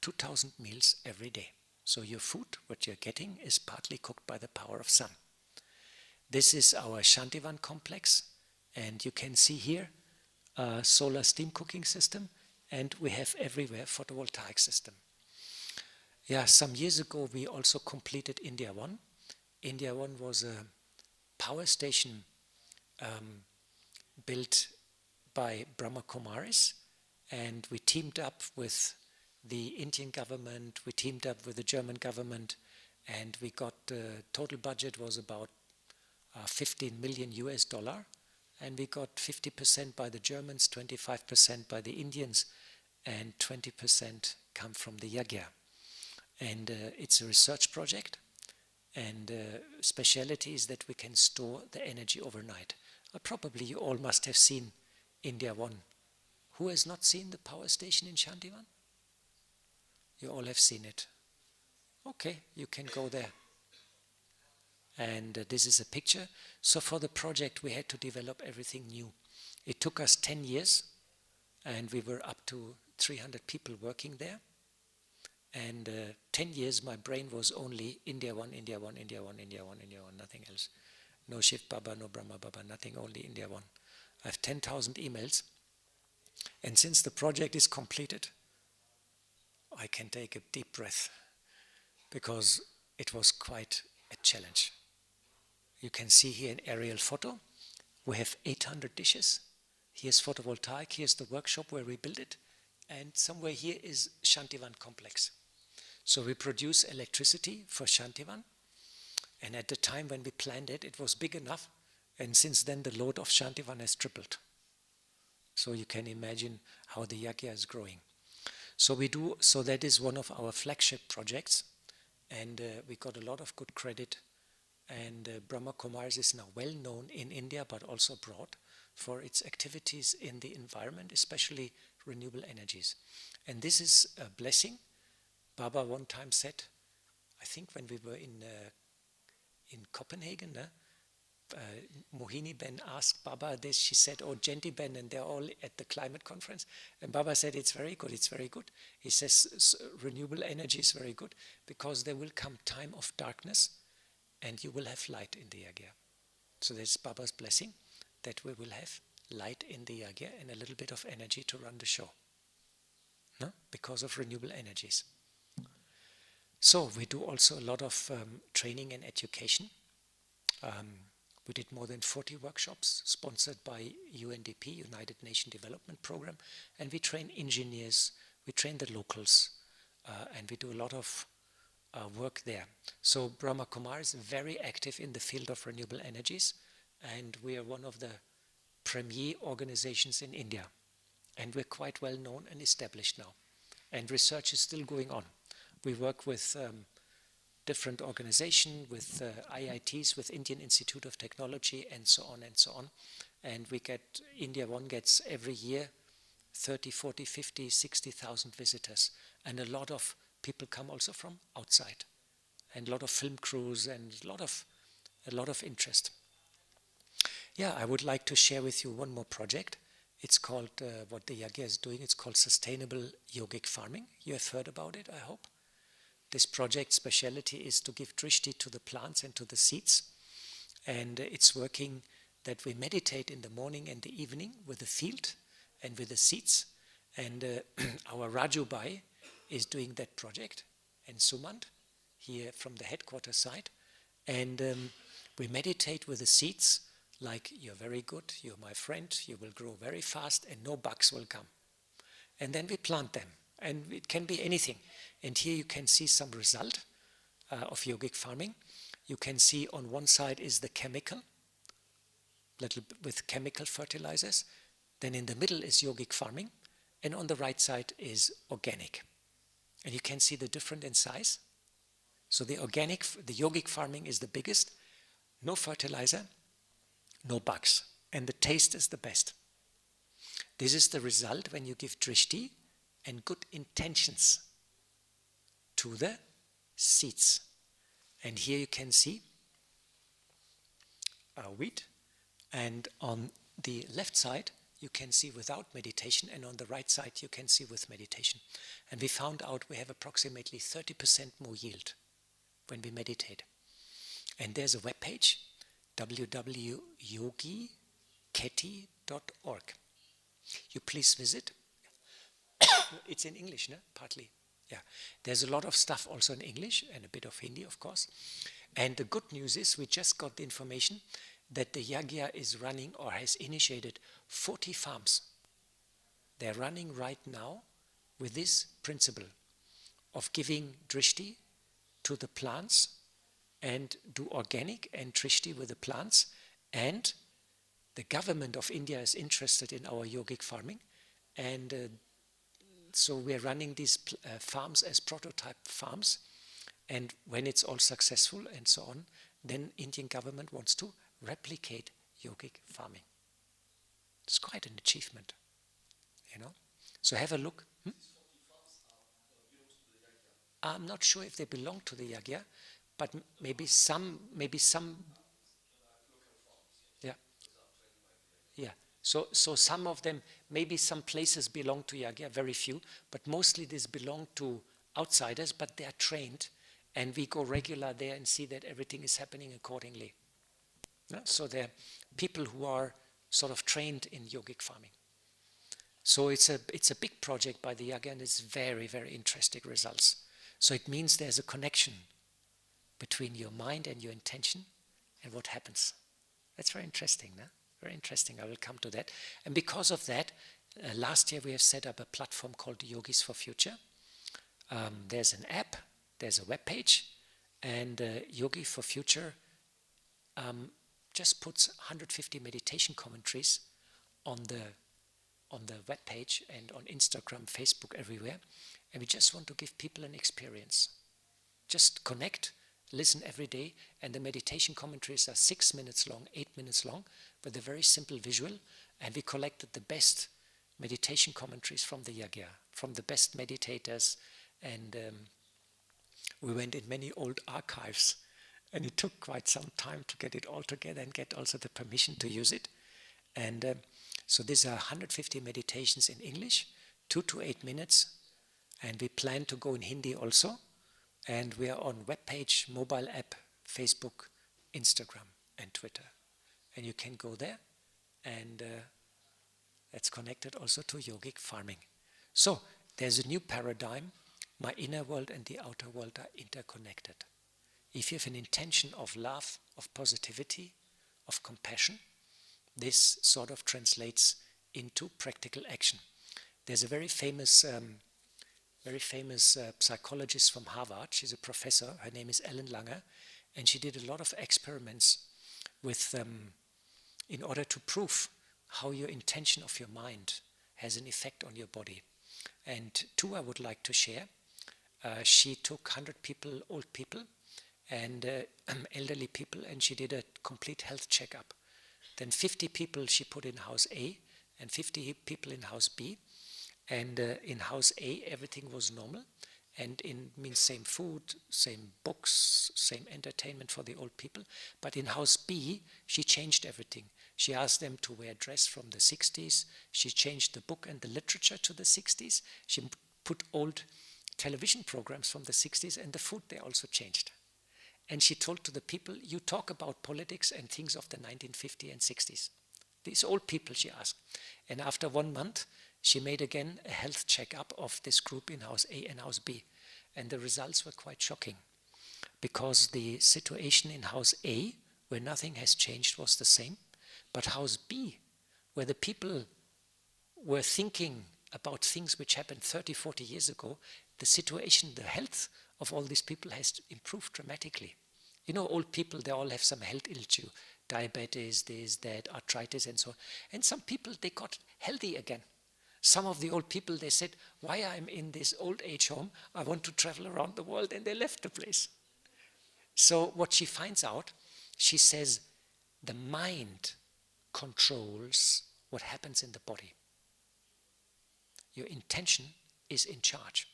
2,000 meals every day. So your food, what you're getting, is partly cooked by the power of sun. This is our Shantivan complex, and you can see here a solar steam cooking system, and we have everywhere photovoltaic system. Yeah, some years ago we also completed India One. India One was a power station built by Brahma Kumaris, and we teamed up with the Indian government, we teamed up with the German government, and we got the total budget was about 15 million US dollar, and we got 50% by the Germans, 25% by the Indians, and 20% come from the Yagya. And it's a research project, and speciality is that we can store the energy overnight. Probably you all must have seen India 1. Who has not seen the power station in Shantivan? You all have seen it. Okay, you can go there. And this is a picture. So for the project we had to develop everything new. It took us 10 years, and we were up to 300 people working there. And 10 years my brain was only India 1, India 1, India 1, India 1, India 1, nothing else. No Shiv Baba, no Brahma Baba, nothing, only India 1. I have 10,000 emails. And since the project is completed, I can take a deep breath, because it was quite a challenge. You can see here an aerial photo. We have 800 dishes. Here's photovoltaic, here's the workshop where we built it, and somewhere here is Shantivan complex. So we produce electricity for Shantivan, and at the time when we planned it, it was big enough, and since then the load of Shantivan has tripled. So you can imagine how the Yagya is growing. So that is one of our flagship projects, and we got a lot of good credit. And Brahma Kumaris is now well known in India, but also abroad, for its activities in the environment, especially renewable energies. And this is a blessing. Baba one time said, I think when we were in Copenhagen, Mohini Ben asked Baba this. She said, oh, Jenti Ben, and they're all at the climate conference. And Baba said, it's very good, it's very good. He says, renewable energy is very good, because there will come time of darkness, and you will have light in the Yagya. So that's Baba's blessing, that we will have light in the Yagya and a little bit of energy to run the show. No? Because of renewable energies. So we do also a lot of training and education. We did more than 40 workshops sponsored by UNDP, United Nations Development Program, and we train engineers, we train the locals, and we do a lot of work there. So Brahma Kumar is very active in the field of renewable energies, and we are one of the premier organizations in India, and we're quite well known and established now, and research is still going on. We work with different organizations, with IITs, with Indian Institute of Technology, and so on and so on. And we get, India 1 gets every year 30, 40, 50, 60,000 visitors, and a lot of people come also from outside, and a lot of film crews, and a lot of interest. Yeah, I would like to share with you one more project. It's called, what the Yagya is doing, it's called Sustainable Yogic Farming. You have heard about it, I hope. This project's speciality is to give drishti to the plants and to the seeds. And it's working that we meditate in the morning and the evening with the field and with the seeds. And our Raju Bhai is doing that project, and Sumant, here from the headquarters side. And we meditate with the seeds like, you're very good, you're my friend, you will grow very fast, and no bugs will come. And then we plant them, and it can be anything. And here you can see some result of yogic farming. You can see on one side is the chemical, little with chemical fertilizers. Then in the middle is yogic farming, and on the right side is organic. And you can see the difference in size. So the yogic farming is the biggest, no fertilizer, no bugs, and the taste is the best. This is the result when you give drishti and good intentions to the seeds. And here you can see wheat, and on the left side you can see without meditation, and on the right side you can see with meditation. And we found out we have approximately 30% more yield when we meditate. And there's a web page, www.yogiketi.org. You please visit. It's in English, no? Partly. Yeah. There's a lot of stuff also in English, and a bit of Hindi, of course. And the good news is we just got the information that the Yagya is running or has initiated 40 farms. They're running right now with this principle of giving drishti to the plants and do organic and drishti with the plants, and the government of India is interested in our yogic farming, and so we're running these farms as prototype farms, and when it's all successful and so on, then Indian government wants to replicate yogic farming. It's quite an achievement, you know. So have a look. I'm not sure if they belong to the Yagya, but maybe some. Yeah. Yeah. So some of them, maybe some places belong to Yagya, very few, but mostly these belong to outsiders, but they are trained, and we go regular there and see that everything is happening accordingly. Yeah? So they're people who are sort of trained in yogic farming. So it's a big project by the Yagya, and it's very, very interesting results. So it means there's a connection between your mind and your intention and what happens. That's very interesting, no? Very interesting. I will come to that. And because of that, last year we have set up a platform called Yogis for Future. There's an app, there's a web page, and Yogi for Future just puts 150 meditation commentaries on the web page and on Instagram, Facebook, everywhere. And we just want to give people an experience. Just connect, listen every day, and the meditation commentaries are 6 minutes long, 8 minutes long, with a very simple visual. And we collected the best meditation commentaries from the Yagya, from the best meditators, and we went in many old archives, and it took quite some time to get it all together and get also the permission to use it. And so these are 150 meditations in English, 2 to 8 minutes, and we plan to go in Hindi also. And we are on webpage, mobile app, Facebook, Instagram, and Twitter. And you can go there, and that's connected also to yogic farming. So there's a new paradigm. My inner world and the outer world are interconnected. If you have an intention of love, of positivity, of compassion, this sort of translates into practical action. There's a very famous psychologist from Harvard. She's a professor. Her name is Ellen Langer, and she did a lot of experiments with in order to prove how your intention of your mind has an effect on your body. And 2 I would like to share. She took 100 people, old people, and elderly people, and she did a complete health checkup. Then 50 people she put in house A, and 50 people in house B. And in house A, everything was normal, and means same food, same books, same entertainment for the old people. But in house B, she changed everything. She asked them to wear a dress from the 60s. She changed the book and the literature to the 60s. She put old television programs from the 60s, and the food they also changed. And she told to the people, you talk about politics and things of the 1950s and 60s. These old people, she asked. And after 1 month, she made again a health checkup of this group in house A and house B. And the results were quite shocking, because the situation in house A, where nothing has changed, was the same. But house B, where the people were thinking about things which happened 30, 40 years ago, the situation, the health of all these people has improved dramatically. You know, old people, they all have some health issue, diabetes, this, that, arthritis, and so on. And some people, they got healthy again. Some of the old people, they said, why I'm in this old age home, I want to travel around the world, and they left the place. So what she finds out, she says, the mind controls what happens in the body. Your intention is in charge.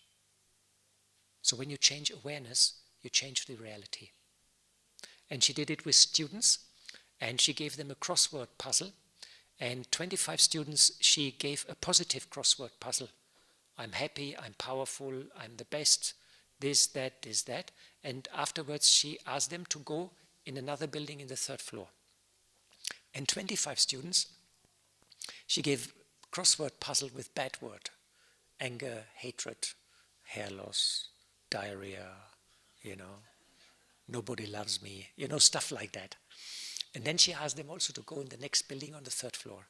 So when you change awareness, you change the reality. And she did it with students, and she gave them a crossword puzzle. And 25 students, she gave a positive crossword puzzle. I'm happy, I'm powerful, I'm the best, this, that. And afterwards, she asked them to go in another building in the 3rd floor. And 25 students, she gave crossword puzzle with bad word. Anger, hatred, hair loss, diarrhea, nobody loves me, stuff like that. And then she asked them also to go in the next building on the 3rd floor.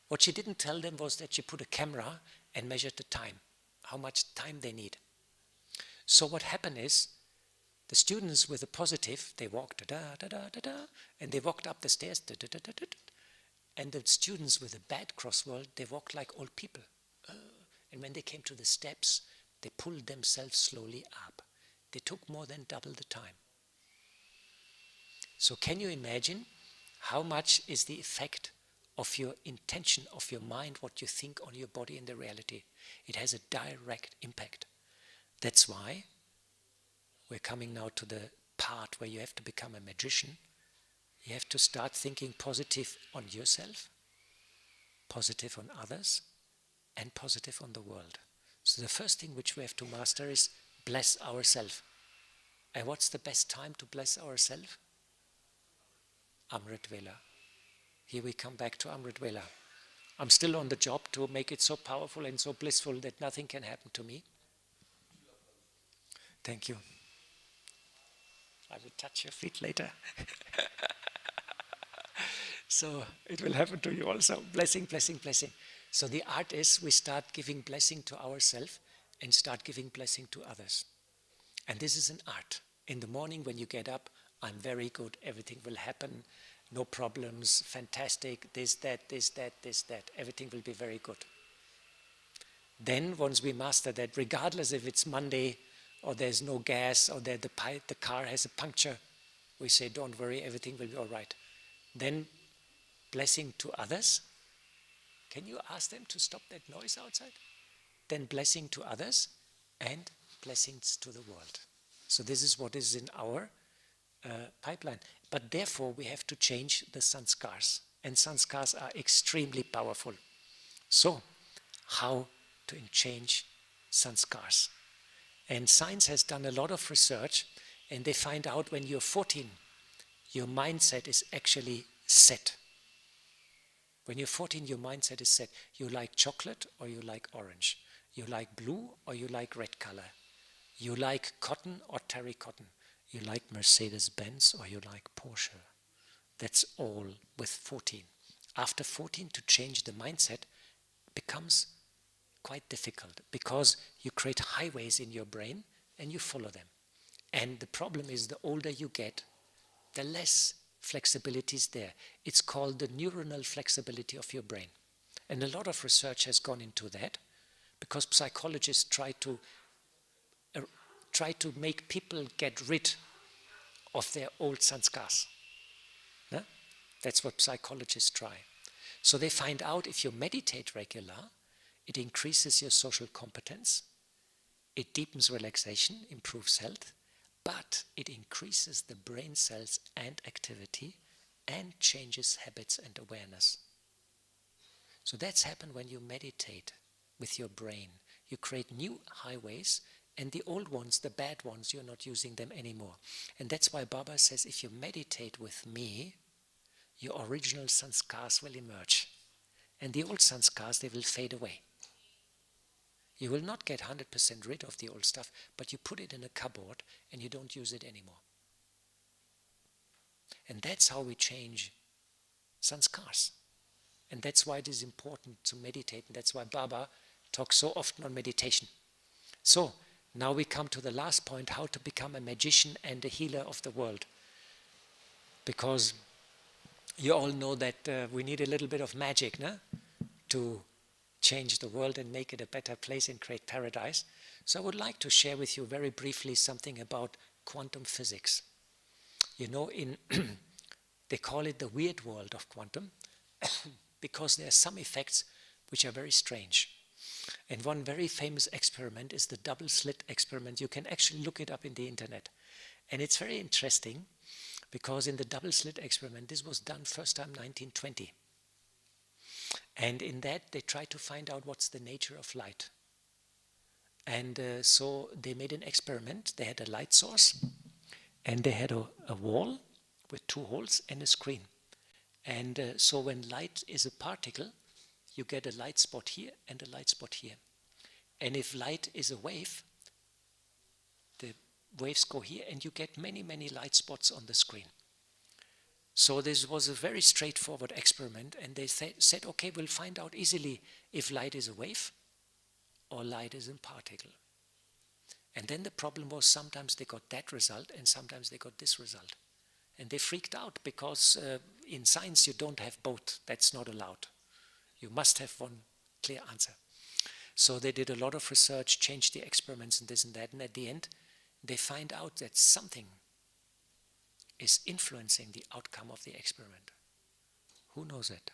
What she didn't tell them was that she put a camera and measured the time, how much time they need. So what happened is, the students with a positive, they walked da-da, da-da, da-da, and they walked up the stairs, da-da, da-da, da-da, And the students with a bad crossword, they walked like old people. And when they came to the steps, they pulled themselves slowly up. They took more than double the time. So can you imagine how much is the effect of your intention, of your mind, what you think on your body and the reality? It has a direct impact. That's why we're coming now to the part where you have to become a magician. You have to start thinking positive on yourself, positive on others, and positive on the world. So the first thing which we have to master is bless ourselves. And what's the best time to bless ourselves? Amrit Vela. Here we come back to Amrit Vela. I'm still on the job to make it so powerful and so blissful that nothing can happen to me. Thank you. I will touch your feet later. So it will happen to you also. Blessing, blessing, blessing. So the art is we start giving blessing to ourselves and start giving blessing to others. And this is an art. In the morning when you get up, I'm very good, everything will happen, no problems, fantastic, this, that, this, that, this, that, everything will be very good. Then once we master that, regardless if it's Monday or there's no gas or the car has a puncture, we say, don't worry, everything will be all right. Then blessing to others. Can you ask them to stop that noise outside? Then blessing to others and blessings to the world. So this is what is in our pipeline. But therefore we have to change the sanskars. And sanskars are extremely powerful. So how to change sanskars? And science has done a lot of research, and they find out when you're 14, your mindset is actually set. When you're 14, your mindset is set. You like chocolate or you like orange. You like blue or you like red color. You like cotton or terry cotton. You like Mercedes-Benz or you like Porsche. That's all with 14. After 14, to change the mindset becomes quite difficult because you create highways in your brain and you follow them. And the problem is the older you get, the less flexibility is there. It's called the neuronal flexibility of your brain. And a lot of research has gone into that because psychologists try to make people get rid of their old sanskars. No? That's what psychologists try. So they find out if you meditate regular, it increases your social competence, it deepens relaxation, improves health, but it increases the brain cells and activity and changes habits and awareness. So that's happened when you meditate with your brain. You create new highways, and the old ones, the bad ones, you're not using them anymore. And that's why Baba says, if you meditate with me, your original sanskars will emerge. And the old sanskars, they will fade away. You will not get 100% rid of the old stuff, but you put it in a cupboard and you don't use it anymore. And that's how we change sanskars. And that's why it is important to meditate, and that's why Baba talks so often on meditation. So, now we come to the last point, how to become a magician and a healer of the world. Because you all know that we need a little bit of magic, no? To change the world and make it a better place and create paradise. So I would like to share with you very briefly something about quantum physics. You know, they call it the weird world of quantum because there are some effects which are very strange. And one very famous experiment is the double slit experiment. You can actually look it up in the internet. And it's very interesting because in the double slit experiment, this was done first time 1920. And in that, they tried to find out what's the nature of light. And so they made an experiment. They had a light source, and they had a wall with two holes and a screen. And so when light is a particle, you get a light spot here and a light spot here. And if light is a wave, the waves go here, and you get many, many light spots on the screen. So this was a very straightforward experiment, and they said, okay, we'll find out easily if light is a wave or light is a particle. And then the problem was sometimes they got that result and sometimes they got this result. And they freaked out because in science you don't have both. That's not allowed. You must have one clear answer. So they did a lot of research, changed the experiments and this and that, and at the end they find out that something is influencing the outcome of the experiment. Who knows it?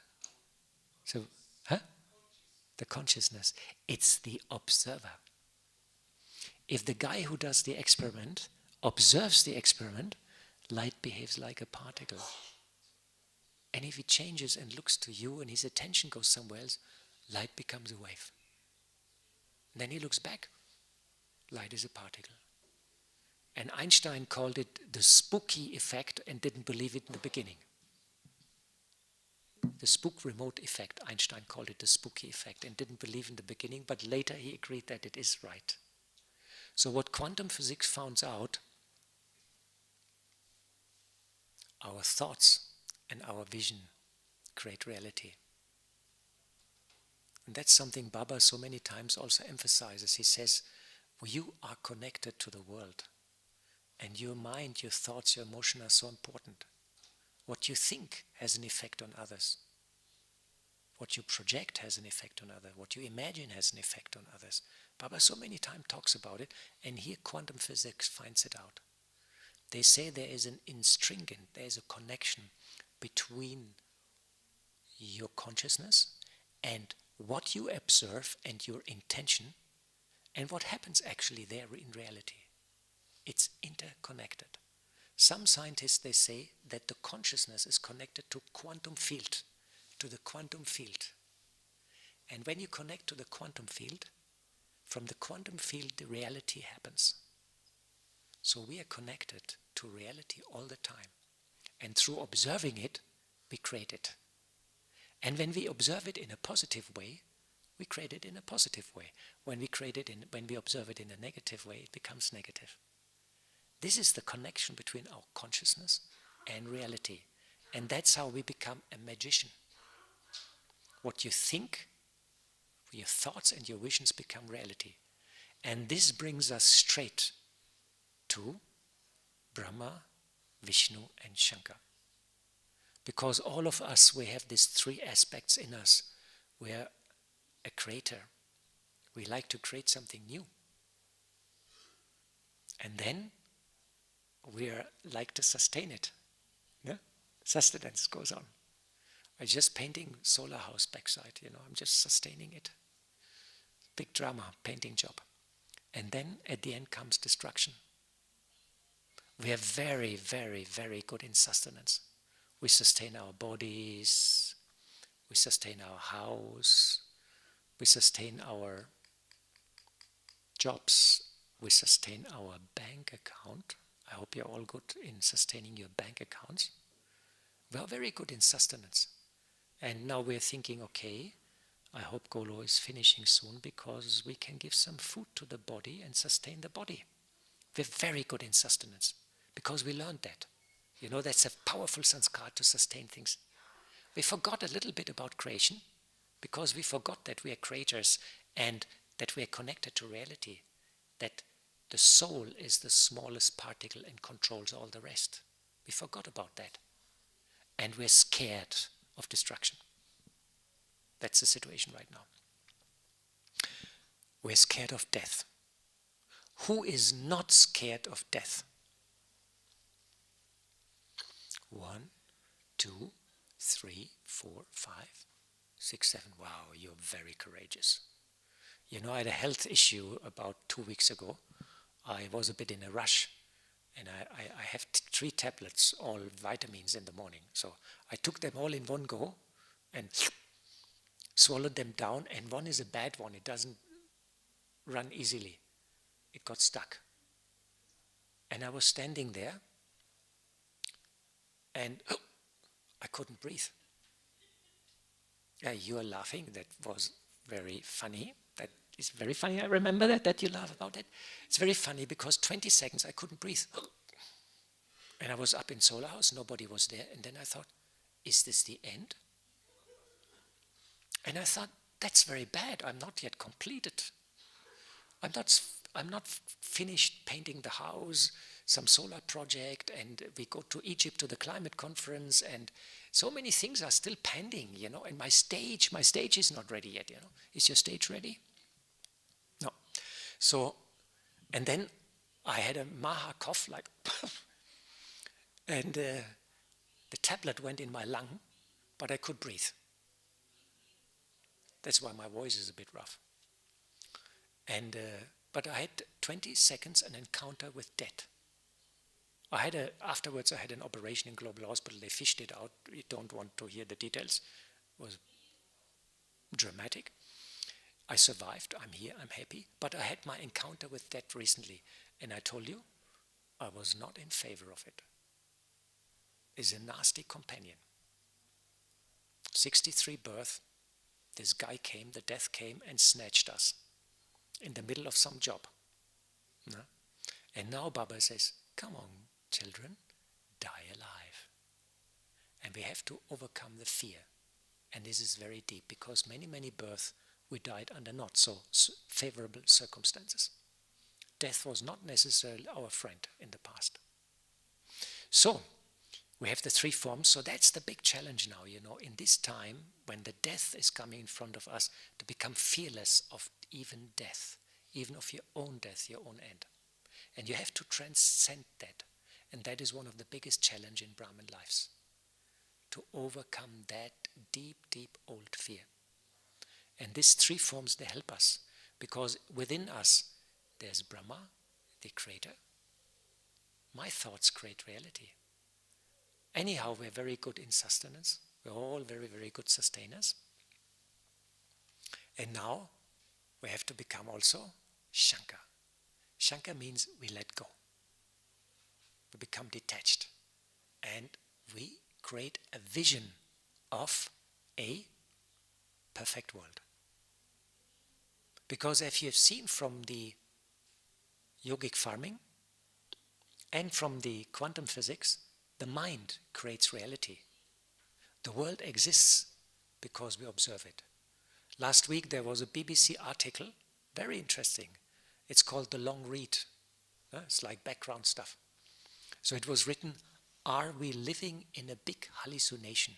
So, the consciousness. It's the observer. If the guy who does the experiment observes the experiment, light behaves like a particle. And if he changes and looks to you and his attention goes somewhere else, light becomes a wave. And then he looks back, light is a particle. And Einstein called it the spooky effect and didn't believe it in the beginning. The spook remote effect, Einstein called it the spooky effect and didn't believe in the beginning, but later he agreed that it is right. So what quantum physics found out, our thoughts and our vision create reality. And that's something Baba so many times also emphasizes. He says, well, you are connected to the world. And your mind, your thoughts, your emotion are so important. What you think has an effect on others. What you project has an effect on others. What you imagine has an effect on others. Baba so many times talks about it, and here quantum physics finds it out. They say there is an instringent, there is a connection between your consciousness and what you observe and your intention and what happens actually there in reality. It's interconnected. Some scientists, they say that the consciousness is connected to quantum field, to the quantum field. And when you connect to the quantum field, from the quantum field the reality happens. So we are connected to reality all the time. And through observing it, we create it. And when we observe it in a positive way, we create it in a positive way. When we observe it in a negative way, it becomes negative. This is the connection between our consciousness and reality. And that's how we become a magician. What you think, your thoughts and your visions become reality. And this brings us straight to Brahma, Vishnu and Shankar. Because all of us, we have these three aspects in us. We are a creator. We like to create something new. And then we are like to sustain it. Yeah? Sustenance goes on. I'm just painting solar house backside, I'm just sustaining it. Big drama, painting job. And then at the end comes destruction. We are very, very, very good in sustenance. We sustain our bodies, we sustain our house, we sustain our jobs, we sustain our bank account. I hope you're all good in sustaining your bank accounts. We are very good in sustenance. And now we're thinking, okay, I hope Golo is finishing soon because we can give some food to the body and sustain the body. We're very good in sustenance because we learned that. That's a powerful sanskar to sustain things. We forgot a little bit about creation because we forgot that we are creators and that we are connected to reality, that the soul is the smallest particle and controls all the rest. We forgot about that. And we're scared of destruction. That's the situation right now. We're scared of death. Who is not scared of death? 1, 2, 3, 4, 5, 6, 7. Wow, you're very courageous. I had a health issue about 2 weeks ago. I was a bit in a rush, and I have 3 tablets, all vitamins in the morning. So I took them all in one go and swallowed them down, and one is a bad one. It doesn't run easily. It got stuck. And I was standing there, and I couldn't breathe. Yeah, you are laughing. That was very funny. That is very funny. I remember that you laugh about it. It's very funny because 20 seconds I couldn't breathe. And I was up in Solar House, nobody was there. And then I thought, is this the end? And I thought, that's very bad. I'm not yet completed. I'm not finished painting the house, some solar project, and we go to Egypt to the climate conference, and so many things are still pending, and my stage is not ready yet, Is your stage ready? No. So, and then I had a maha cough, like, and the tablet went in my lung, but I could breathe. That's why my voice is a bit rough. And but I had 20 seconds an encounter with death. Afterwards I had an operation in Global Hospital. They fished it out. You don't want to hear the details. It was dramatic. I survived. I'm here. I'm happy. But I had my encounter with death recently, and I told you, I was not in favor of it. It's a nasty companion. 63 birth. This guy came, the death came and snatched us in the middle of some job. No? And now Baba says, come on, children, die alive. And we have to overcome the fear. And this is very deep, because many, many births we died under not so favorable circumstances. Death was not necessarily our friend in the past. So, we have the three forms, so that's the big challenge now, in this time when the death is coming in front of us, to become fearless of even death, even of your own death, your own end. And you have to transcend that. And that is one of the biggest challenges in Brahmin lives, to overcome that deep, deep old fear. And these three forms, they help us, because within us, there's Brahma, the creator. My thoughts create reality. Anyhow, we're very good in sustenance. We're all very, very good sustainers. And now we have to become also Shankar. Shankar means we let go. We become detached. And we create a vision of a perfect world. Because if you have seen from the yogic farming and from the quantum physics, the mind creates reality. The world exists because we observe it. Last week there was a BBC article, very interesting. It's called The Long Read. It's like background stuff. So it was written, are we living in a big hallucination?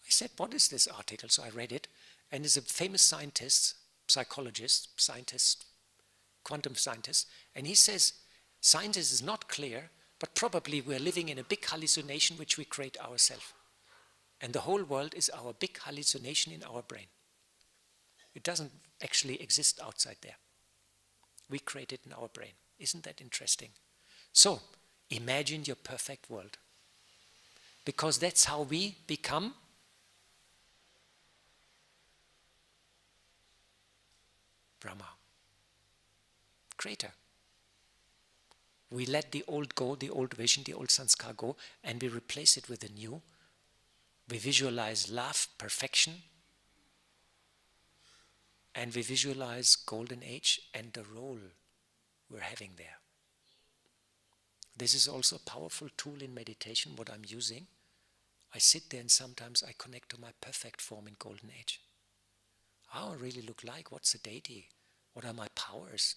I said, what is this article? So I read it, and it's a famous scientist, psychologist, scientist, quantum scientist, and he says, science is not clear, but probably we're living in a big hallucination which we create ourselves. And the whole world is our big hallucination in our brain. It doesn't actually exist outside there. We create it in our brain. Isn't that interesting? So, imagine your perfect world. Because that's how we become Brahma, creator. We let the old go, the old vision, the old sanskar go, and we replace it with a new. We visualize love, perfection, and we visualize golden age and the role we're having there. This is also a powerful tool in meditation, what I'm using. I sit there and sometimes I connect to my perfect form in golden age. How I really look like, what's the deity, what are my powers,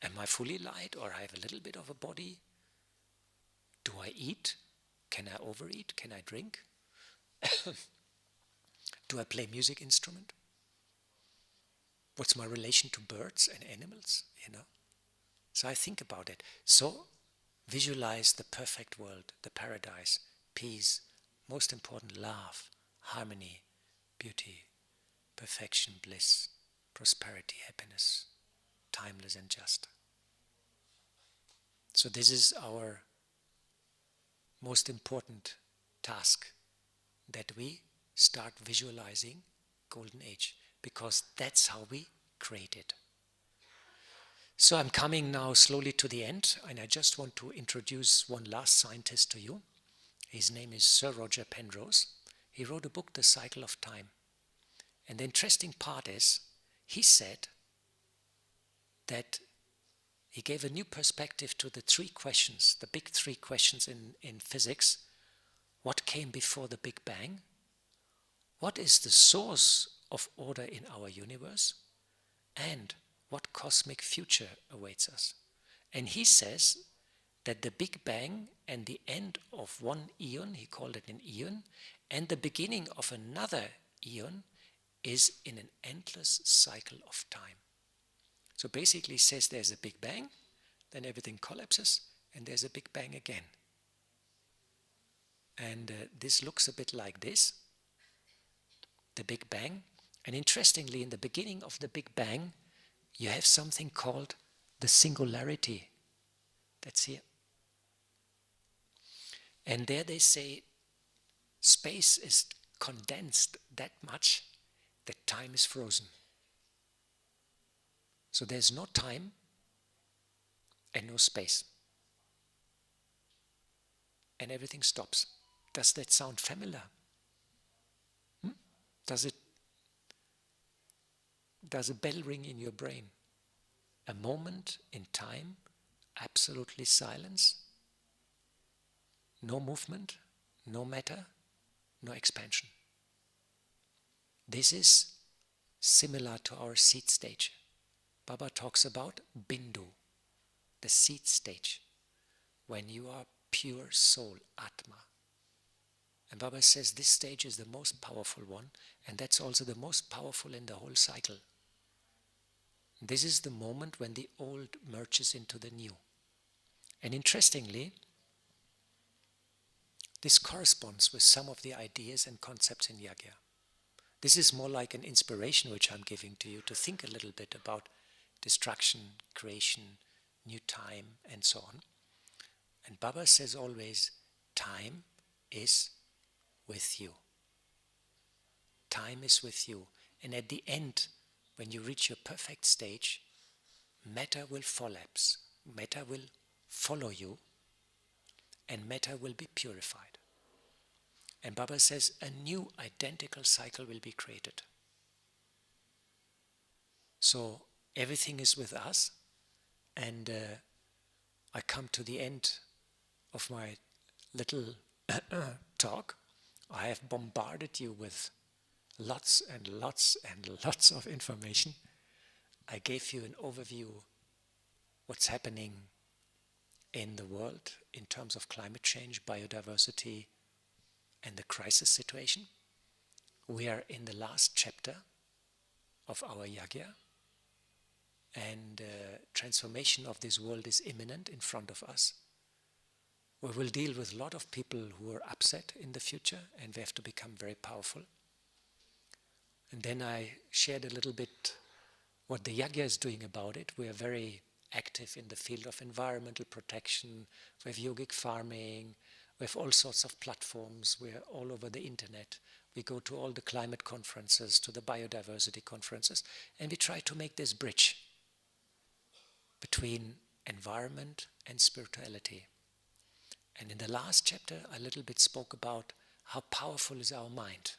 Am I fully light, or I have a little bit of a body? Do I eat? Can I overeat? Can I drink? Do I play music instrument? What's my relation to birds and animals? So I think about it. So visualize the perfect world, the paradise, peace, most important, love, harmony, beauty, perfection, bliss, prosperity, happiness, timeless and just. So this is our most important task, that we start visualizing golden age, because that's how we create it. So I'm coming now slowly to the end, and I just want to introduce one last scientist to you. His name is Sir Roger Penrose. He wrote a book, The Cycle of Time. And the interesting part is, he said that he gave a new perspective to the three questions, the big three questions in physics. What came before the Big Bang? What is the source of order in our universe? And what cosmic future awaits us? And he says that the Big Bang and the end of one eon, he called it an eon, and the beginning of another eon is in an endless cycle of time. So basically he says there's a Big Bang, then everything collapses, and there's a Big Bang again. And this looks a bit like this, the Big Bang. And interestingly, in the beginning of the Big Bang, you have something called the singularity. That's here. And there they say space is condensed that much that time is frozen. So there's no time and no space. And everything stops. Does that sound familiar? Does a bell ring in your brain? A moment in time, absolutely silence, no movement, no matter, no expansion. This is similar to our seed stage. Baba talks about Bindu, the seed stage, when you are pure soul, Atma. And Baba says this stage is the most powerful one, and that's also the most powerful in the whole cycle. This is the moment when the old merges into the new. And interestingly, this corresponds with some of the ideas and concepts in Yagya. This is more like an inspiration which I'm giving to you to think a little bit about destruction, creation, new time, and so on. And Baba says always, time is with you. Time is with you. And at the end, when you reach your perfect stage, matter will collapse, matter will follow you, and matter will be purified. And Baba says a new identical cycle will be created. So everything is with us, and I come to the end of my little talk. I have bombarded you with lots and lots and lots of information. I gave you an overview what's happening in the world in terms of climate change, biodiversity, and the crisis situation. We are in the last chapter of our Yagya, and transformation of this world is imminent in front of us. We will deal with a lot of people who are upset in the future, and we have to become very powerful. And then I shared a little bit what the Yagya is doing about it. We are very active in the field of environmental protection. We have yogic farming. We have all sorts of platforms. We are all over the internet. We go to all the climate conferences, to the biodiversity conferences, and we try to make this bridge between environment and spirituality. And in the last chapter, I a little bit spoke about how powerful is our mind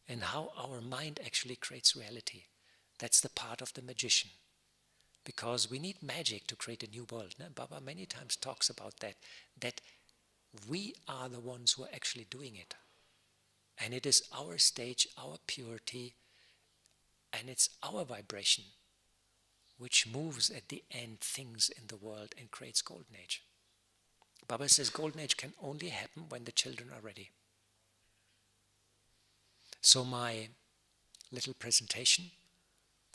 and how our mind actually creates reality. That's the part of the magician. Because we need magic to create a new world. Baba many times talks about that we are the ones who are actually doing it. And it is our stage, our purity, and it's our vibration which moves at the end things in the world and creates golden age. Baba says golden age can only happen when the children are ready. So my little presentation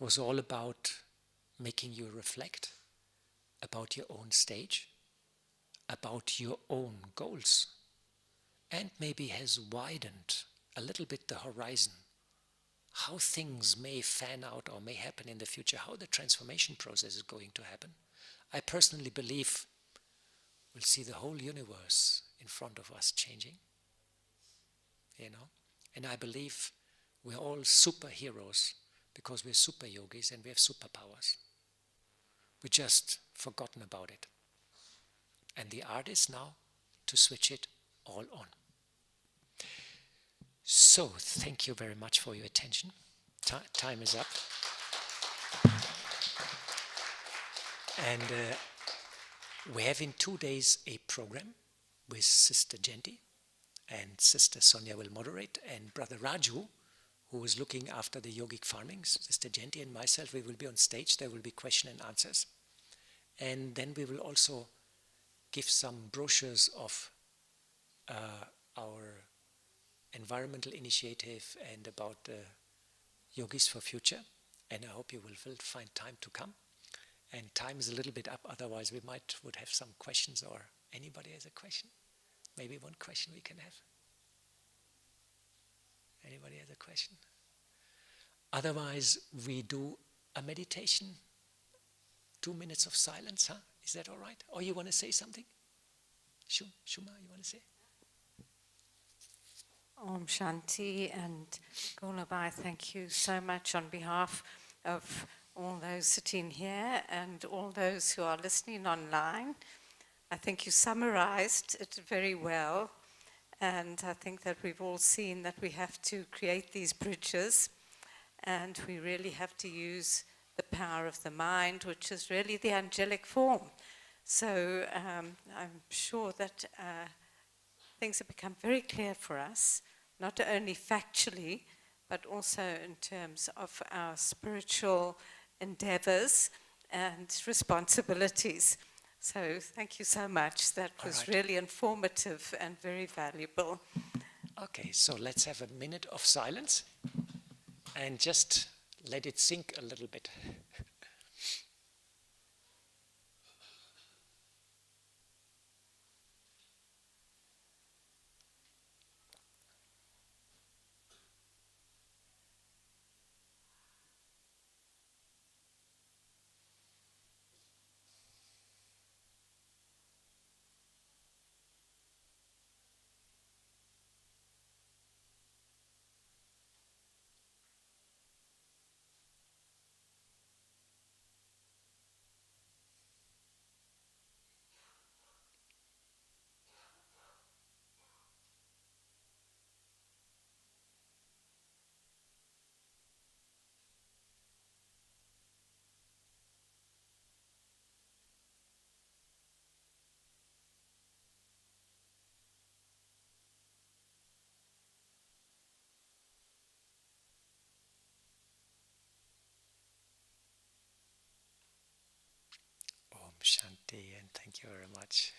was all about making you reflect about your own stage, about your own goals, and maybe has widened a little bit the horizon, how things may fan out or may happen in the future, how the transformation process is going to happen. I personally believe we'll see the whole universe in front of us changing, and I believe we're all superheroes because we're super yogis and we have superpowers. We've just forgotten about it. And the art is now to switch it all on. So, thank you very much for your attention. Time is up. And we have in 2 days a program with Sister Genti, and Sister Sonia will moderate, and Brother Raju, who is looking after the yogic farming. Sister Genti and myself, we will be on stage. There will be question and answers. And then we will also give some brochures of our environmental initiative and about the Yogis for Future. And I hope you will find time to come. And time is a little bit up, otherwise we would have some questions, or anybody has a question? Maybe one question we can have. Anybody has a question? Otherwise, we do a meditation, 2 minutes of silence, huh? Is that all right? Or you want to say something? Shuma, you want to say? Om Shanti and Golubby, thank you so much on behalf of all those sitting here and all those who are listening online. I think you summarized it very well, and I think that we've all seen that we have to create these bridges, and we really have to use the power of the mind, which is really the angelic form. So I'm sure that things have become very clear for us, not only factually, but also in terms of our spiritual endeavors and responsibilities. So thank you so much. That was really informative and very valuable. Okay, so let's have a minute of silence and just let it sink a little bit. Om Shanti, and thank you very much.